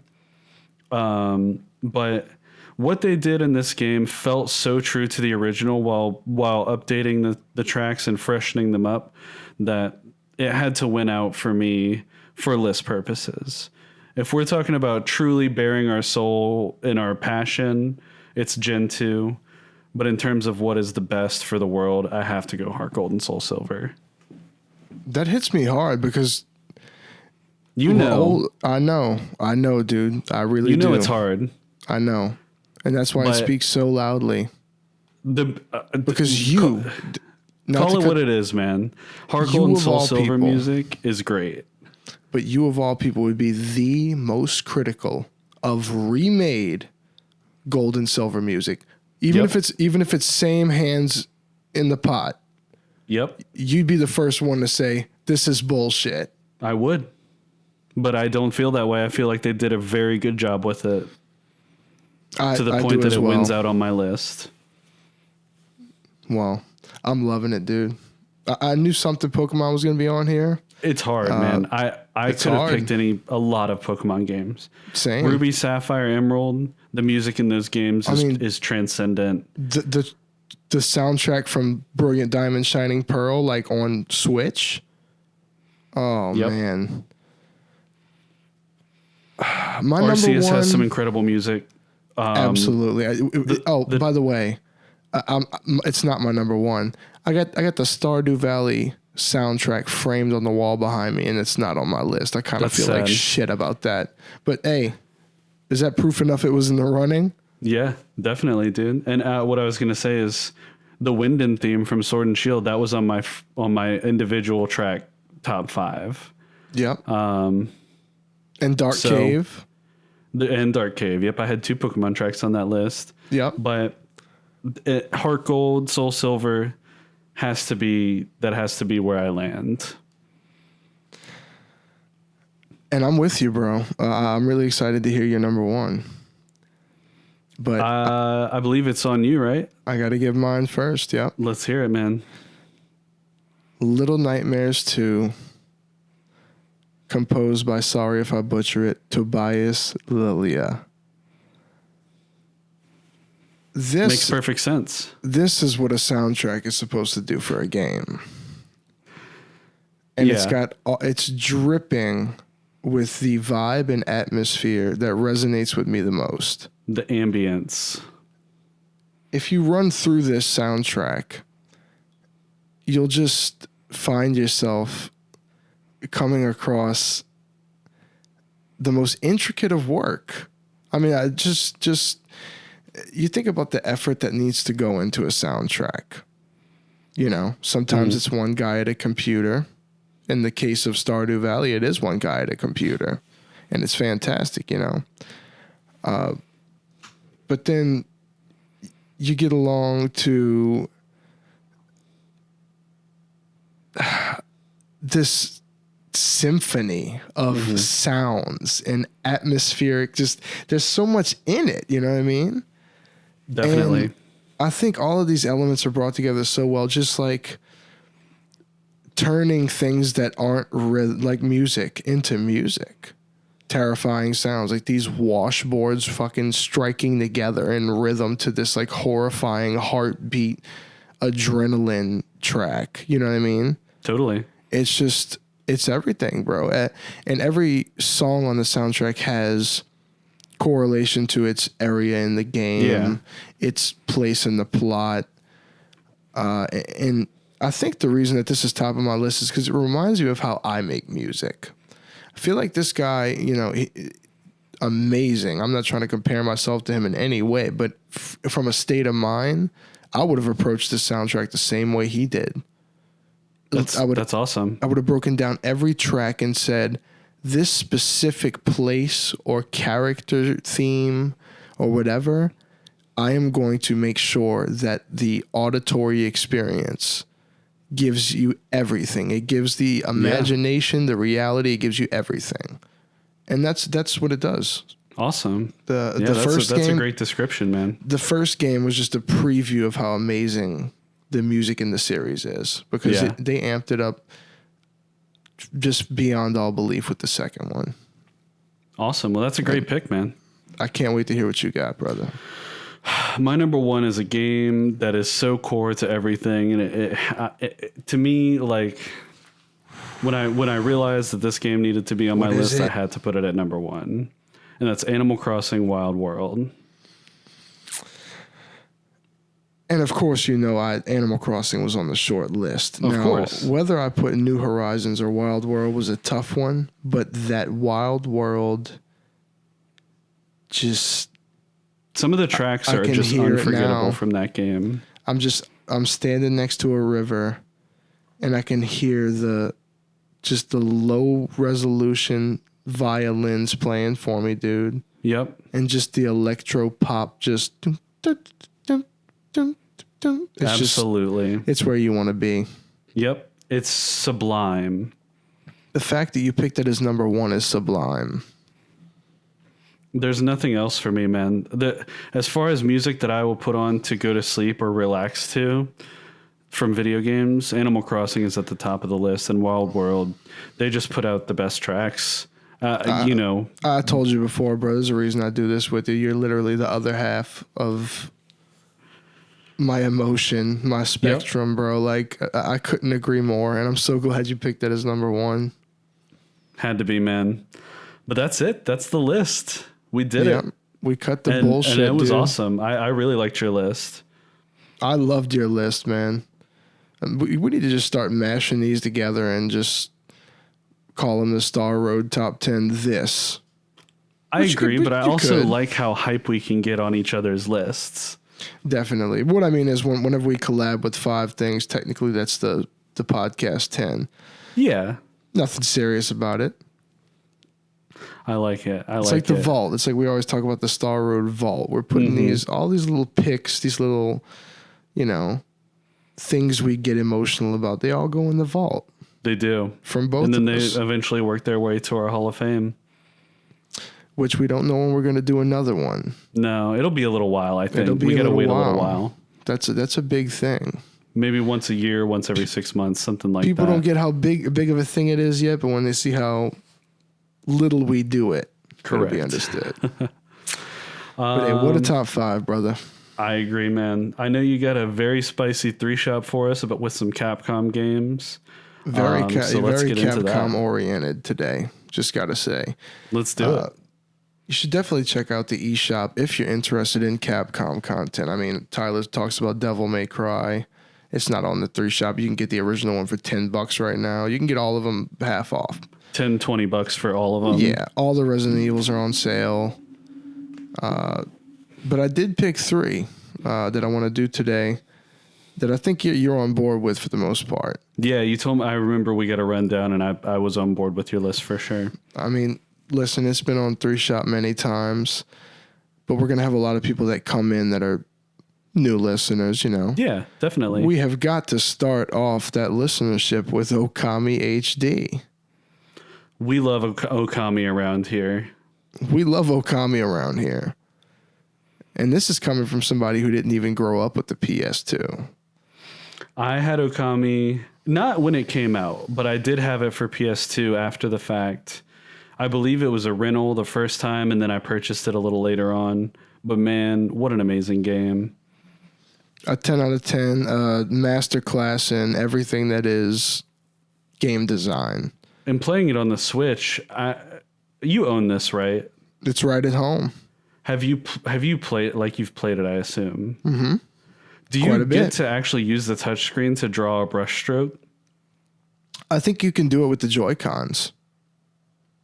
But what they did in this game felt so true to the original while updating the tracks and freshening them up that it had to win out for me for list purposes. If we're talking about truly bearing our soul and our passion, it's Gen 2. But in terms of what is the best for the world, I have to go Heart Gold and Soul Silver. That hits me hard because I know, dude. I really do. It's hard. I know, and that's why I speak so loudly. Because you call it what it is, man. Heart Gold and Soul Silver music is great. But you of all people would be the most critical of remade gold and silver music. Even if it's same hands in the pot. Yep. You'd be the first one to say this is bullshit. I would. But I don't feel that way. I feel like they did a very good job with it. To the point that it wins out on my list. Well, I'm loving it, dude. I knew something Pokemon was going to be on here. It's hard, man. I could have picked a lot of Pokemon games. Same. Ruby, Sapphire, Emerald. The music in those games is transcendent. The soundtrack from Brilliant Diamond, Shining Pearl, like on Switch. Oh man. My Arceus number one has some incredible music. Absolutely. By the way, it's not my number one. I got the Stardew Valley soundtrack framed on the wall behind me, and it's not on my list. I kind of feel like shit about that. But hey, is that proof enough it was in the running? Yeah, definitely, dude. And what I was gonna say is the Winden theme from Sword and Shield that was on my individual track top 5. Yep. And Dark Cave. And Dark Cave. Yep, I had 2 Pokemon tracks on that list. Yep. But Heart Gold, Soul Silver has to be where I land. And I'm with you, bro. I'm really excited to hear your number one. But I believe it's on you, right? I got to give mine first. Yep. Let's hear it, man. Little Nightmares 2, composed by, sorry if I butcher it, Tobias Lilia. This makes perfect sense. This is what a soundtrack is supposed to do for a game. And it's dripping with the vibe and atmosphere that resonates with me the most. The ambience. If you run through this soundtrack, you'll just find yourself coming across the most intricate of work. I mean, I just you think about the effort that needs to go into a soundtrack. You know, sometimes it's one guy at a computer. In the case of Stardew Valley, it is one guy at a computer, and it's fantastic, you know. But then you get along to this symphony of sounds and atmospheric. Just there's so much in it, you know what I mean? Definitely. And I think all of these elements are brought together so well, just like turning things that aren't like music into music. Terrifying sounds like these washboards fucking striking together in rhythm to this like horrifying heartbeat adrenaline track. You know what I mean? Totally. It's everything, bro. And every song on the soundtrack has correlation to its area in the game, its place in the plot. And I think the reason that this is top of my list is because it reminds you of how I make music. I feel like this guy, you know, amazing. I'm not trying to compare myself to him in any way, but from a state of mind, I would have approached the soundtrack the same way he did. That's awesome. I would have broken down every track and said, this specific place or character theme or whatever, I am going to make sure that the auditory experience gives you everything. It gives the imagination, the reality, it gives you everything. And that's what it does. Awesome. That's a great description, man. The first game was just a preview of how amazing the music in the series is, because they amped it up just beyond all belief with the second one. Awesome. Well, that's a great pick, man. I can't wait to hear what you got, brother. My number one is a game that is so core to everything, and it to me, like when I realized that this game needed to be on my list, I had to put it at number one, and that's Animal Crossing Wild World. And of course, Animal Crossing was on the short list. Of course. Whether I put New Horizons or Wild World was a tough one, but that Wild World, just some of the tracks are just unforgettable from that game. I'm standing next to a river, and I can hear the low resolution violins playing for me, dude. Yep. And just the electro pop, just. Absolutely. It's where you want to be. Yep. It's sublime. The fact that you picked it as number one is sublime. There's nothing else for me, man. As far as music that I will put on to go to sleep or relax to from video games, Animal Crossing is at the top of the list, and Wild World, they just put out the best tracks. I told you before, bro, there's a reason I do this with you. You're literally the other half of my emotion, my spectrum, bro. Like, I couldn't agree more, and I'm so glad you picked that as number one. Had to be, man. But that's it. That's the list. We did it. We cut the bullshit, and it was dude. awesome. I really liked your list. I loved your list, man. We need to just start mashing these together and just call them the Star Road Top 10 this. I agree, but I also like how hype we can get on each other's lists. Definitely. What I mean is whenever we collab with 5 things, technically that's the podcast 10. Yeah. Nothing serious about it. I like it. It's like the vault. It's like we always talk about the Star Road vault. We're putting all these little picks, these little, things we get emotional about. They all go in the vault. They do. From both of us. And then they eventually work their way to our Hall of Fame. Which we don't know when we're going to do another one. No, it'll be a little while, I think. We got to wait a little while. That's a big thing. Maybe once a year, once every 6 months, something like People that. don't get how big of a thing it is yet, but when they see how little we do it, it'll be understood. But hey, what a top 5, brother. I agree, man. I know you got a very spicy 3-shot for us, but with some Capcom games. Very very Capcom oriented today. Just got to say. Let's do it. You should definitely check out the eShop if you're interested in Capcom content. I mean, Tyler talks about Devil May Cry. It's not on the 3-shop. You can get the original one for $10 right now. You can get all of them half off. $10-$20 for all of them. Yeah, all the Resident Evils are on sale. But I did pick 3 that I want to do today that I think you're on board with for the most part. Yeah, you told me. I remember we got a rundown, and I was on board with your list for sure. I mean, listen, it's been on 3-shop many times, but we're going to have a lot of people that come in that are new listeners, Yeah, definitely. We have got to start off that listenership with Okami HD. We love Okami around here. We love Okami around here. And this is coming from somebody who didn't even grow up with the PS2. I had Okami, not when it came out, but I did have it for PS2 after the fact. I believe it was a rental the first time, and then I purchased it a little later on. But man, what an amazing game. A 10 out of 10 masterclass in everything that is game design. And playing it on the Switch, you own this, right? It's right at home. Have you played it like you've played it, I assume? Mm-hmm. Do you get to actually use the touchscreen to draw a brush stroke? I think you can do it with the Joy-Cons.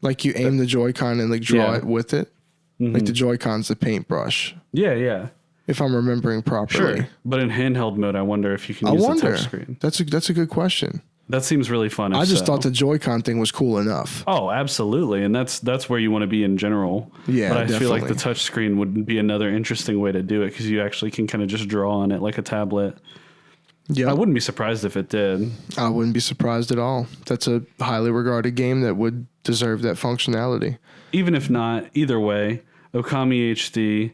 Like you aim the Joy-Con and like draw it with it. Mm-hmm. Like the Joy-Con's the paintbrush. Yeah. if I'm remembering properly. Sure, but in handheld mode, I wonder if you can use the touchscreen. That's a good question. That seems really fun. I just thought the Joy-Con thing was cool enough. Oh, absolutely, and that's where you want to be in general. Yeah, but I definitely. feel like the touchscreen would be another interesting way to do it because you actually can kind of just draw on it like a tablet. Yeah, I wouldn't be surprised if it did. I wouldn't be surprised at all. That's a highly regarded game that would deserve that functionality. Even if not, either way, Okami HD.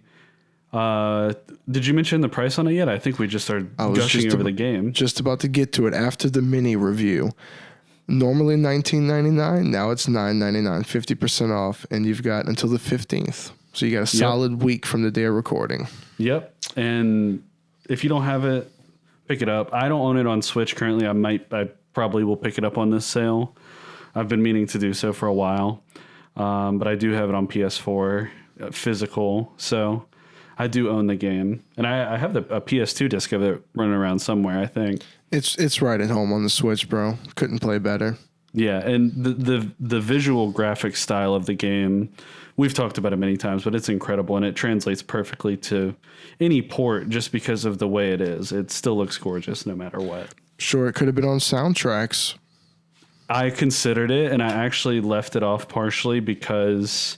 Did you mention the price on it yet? I think we just started gushing over the game. Just about to get to it after the mini review. Normally $19.99, now it's $9.99, 50% off, and you've got until the 15th. So you got a solid week from the day of recording. Yep. And if you don't have it, pick it up. I don't own it on Switch currently. I probably will pick it up on this sale. I've been meaning to do so for a while. But I do have it on PS4 physical. So I do own the game, and I have a PS2 disc of it running around somewhere, I think. It's right at home on the Switch, bro. Couldn't play better. Yeah, and the visual graphic style of the game, we've talked about it many times, but it's incredible, and it translates perfectly to any port just because of the way it is. It still looks gorgeous no matter what. Sure, it could have been on soundtracks. I considered it, and I actually left it off partially because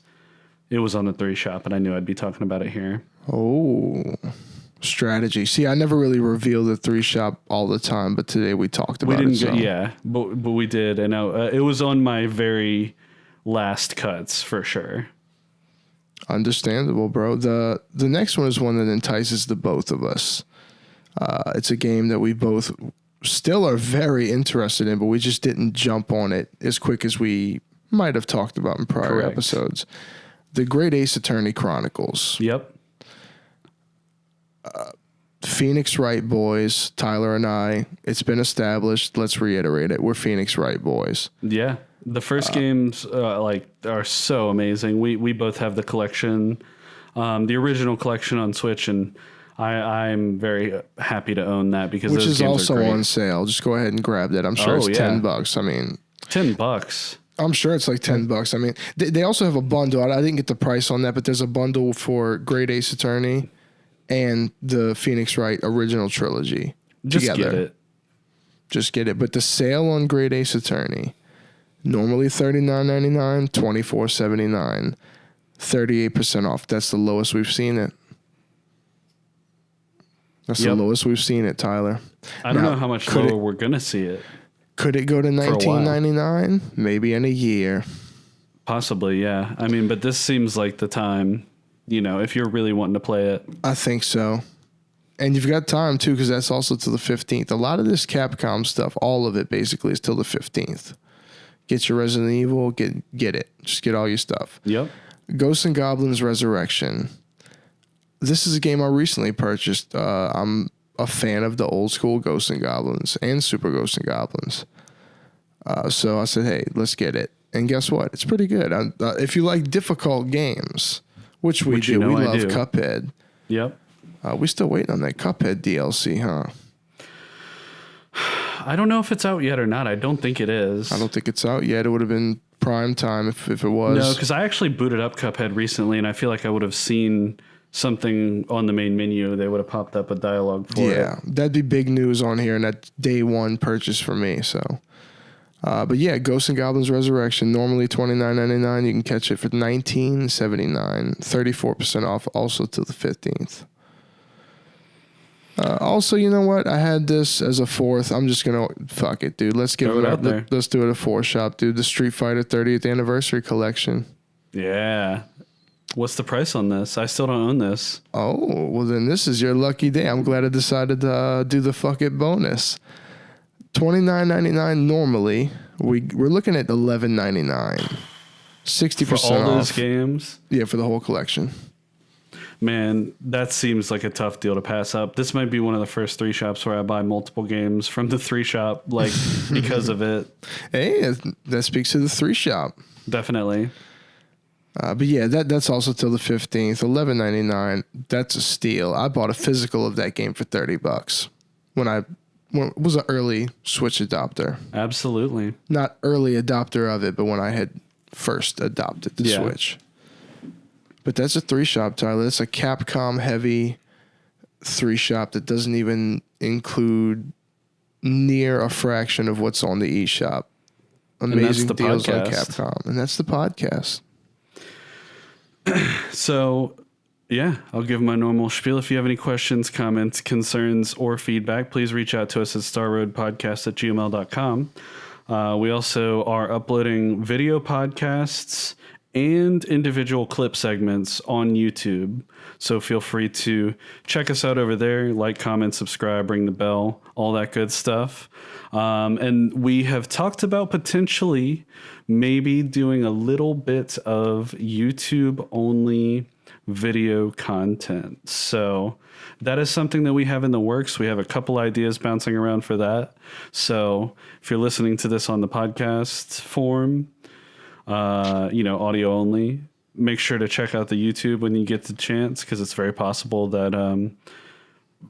it was on the 3 shop, and I knew I'd be talking about it here. Oh, strategy. See, I never really reveal the 3 shop all the time, but today we talked about it. Yeah, but we did, and it was on my very last cuts for sure. Understandable, bro. The next one is one that entices the both of us. It's a game that we both still are very interested in, but we just didn't jump on it as quick as we might have talked about in prior episodes. The Great Ace Attorney Chronicles. Yep. Phoenix Wright boys, Tyler and I, it's been established. Let's reiterate it. We're Phoenix Wright boys. Yeah. The first games are so amazing. We both have the collection, the original collection on Switch, and I'm very happy to own that because which those is games also are great. on sale. Just go ahead and grab that. I'm sure it's $10. I mean, $10. I'm sure it's like $10. I mean, they also have a bundle. I didn't get the price on that, but there's a bundle for Great Ace Attorney and the Phoenix Wright original trilogy together. Just get it. But the sale on Great Ace Attorney, normally $39.99, $24.79, 38% off. That's the lowest we've seen it. That's the lowest we've seen it, Tyler. I don't know how much lower we're going to see it. Could it go to $19.99? Maybe in a year. Possibly, yeah. I mean, but this seems like the time, if you're really wanting to play it. I think so. And you've got time, too, because that's also till the 15th. A lot of this Capcom stuff, all of it basically is till the 15th. Get your Resident Evil, get it. Just get all your stuff. Yep. Ghosts and Goblins Resurrection. This is a game I recently purchased. I'm a fan of the old school Ghosts and Goblins and Super Ghosts and Goblins. So I said, hey, let's get it. And guess what? It's pretty good. If you like difficult games, which we do. We love Cuphead. Yep. We still waiting on that Cuphead DLC, huh? I don't know if it's out yet or not. I don't think it is. I don't think it's out yet. It would have been prime time if it was. No, because I actually booted up Cuphead recently, and I feel like I would have seen something on the main menu. They would have popped up a dialogue for it. Yeah, that'd be big news on here, and that's day one purchase for me. So, but yeah, Ghosts and Goblins Resurrection, normally $29.99. You can catch it for $19.79, 34% off, also till the 15th. Also, you know what? I had this as a 4th. I'm just gonna fuck it, dude. Let's give it up. Let's do it a 4 shop, dude. The Street Fighter 30th Anniversary Collection. Yeah. What's the price on this? I still don't own this. Oh, well then this is your lucky day. I'm glad I decided to do the fuck it bonus. $29.99 normally. We're looking at $11.99. 60% for all off. those games? Yeah, for the whole collection. Man, that seems like a tough deal to pass up. This might be one of the first 3 shops where I buy multiple games from the 3 shop, because of it. Hey, that speaks to the 3 shop. Definitely. But yeah, that's also till the 15th. $11.99. That's a steal. I bought a physical of that game for $30 when it was an early Switch adopter. Absolutely. Not early adopter of it, but when I had first adopted the Switch. But that's a 3 shop, Tyler. That's a Capcom heavy 3 shop that doesn't even include near a fraction of what's on the eShop. Amazing deals on Capcom. And that's the podcast. So, yeah, I'll give my normal spiel. If you have any questions, comments, concerns, or feedback, please reach out to us at starroadpodcast@gmail.com. We also are uploading video podcasts and individual clip segments on YouTube. So feel free to check us out over there, like, comment, subscribe, ring the bell, all that good stuff. And we have talked about potentially maybe doing a little bit of YouTube only video content. So that is something that we have in the works. We have a couple ideas bouncing around for that. So if you're listening to this on the podcast form, audio only, make sure to check out the YouTube when you get the chance, because it's very possible that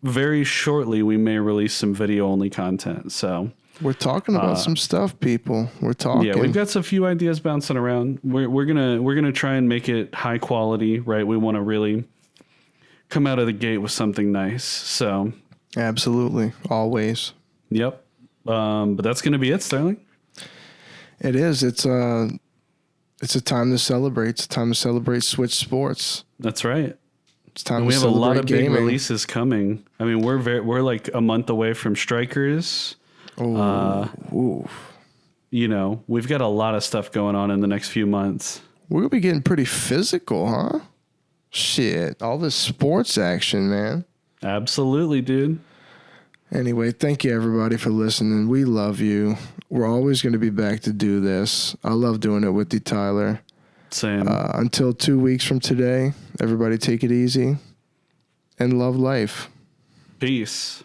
very shortly we may release some video only content. So we're talking about some stuff, people. We're talking. Yeah, we've got a few ideas bouncing around. We're gonna try and make it high quality, right? We want to really come out of the gate with something nice. So absolutely, always. Yep. But that's gonna be it, Sterling. It is. It's a time to celebrate. It's a time to celebrate Switch Sports. That's right. It's time and to we have a lot of gaming. big releases coming. I mean, we're like a month away from Strikers. Oh, We've got a lot of stuff going on in the next few months. We're gonna be getting pretty physical, huh? Shit, all this sports action, man. Absolutely, dude. Anyway, thank you everybody for listening. We love you. We're always going to be back to do this. I love doing it with you, Tyler. Same. Until 2 weeks from today, everybody take it easy and love life. Peace.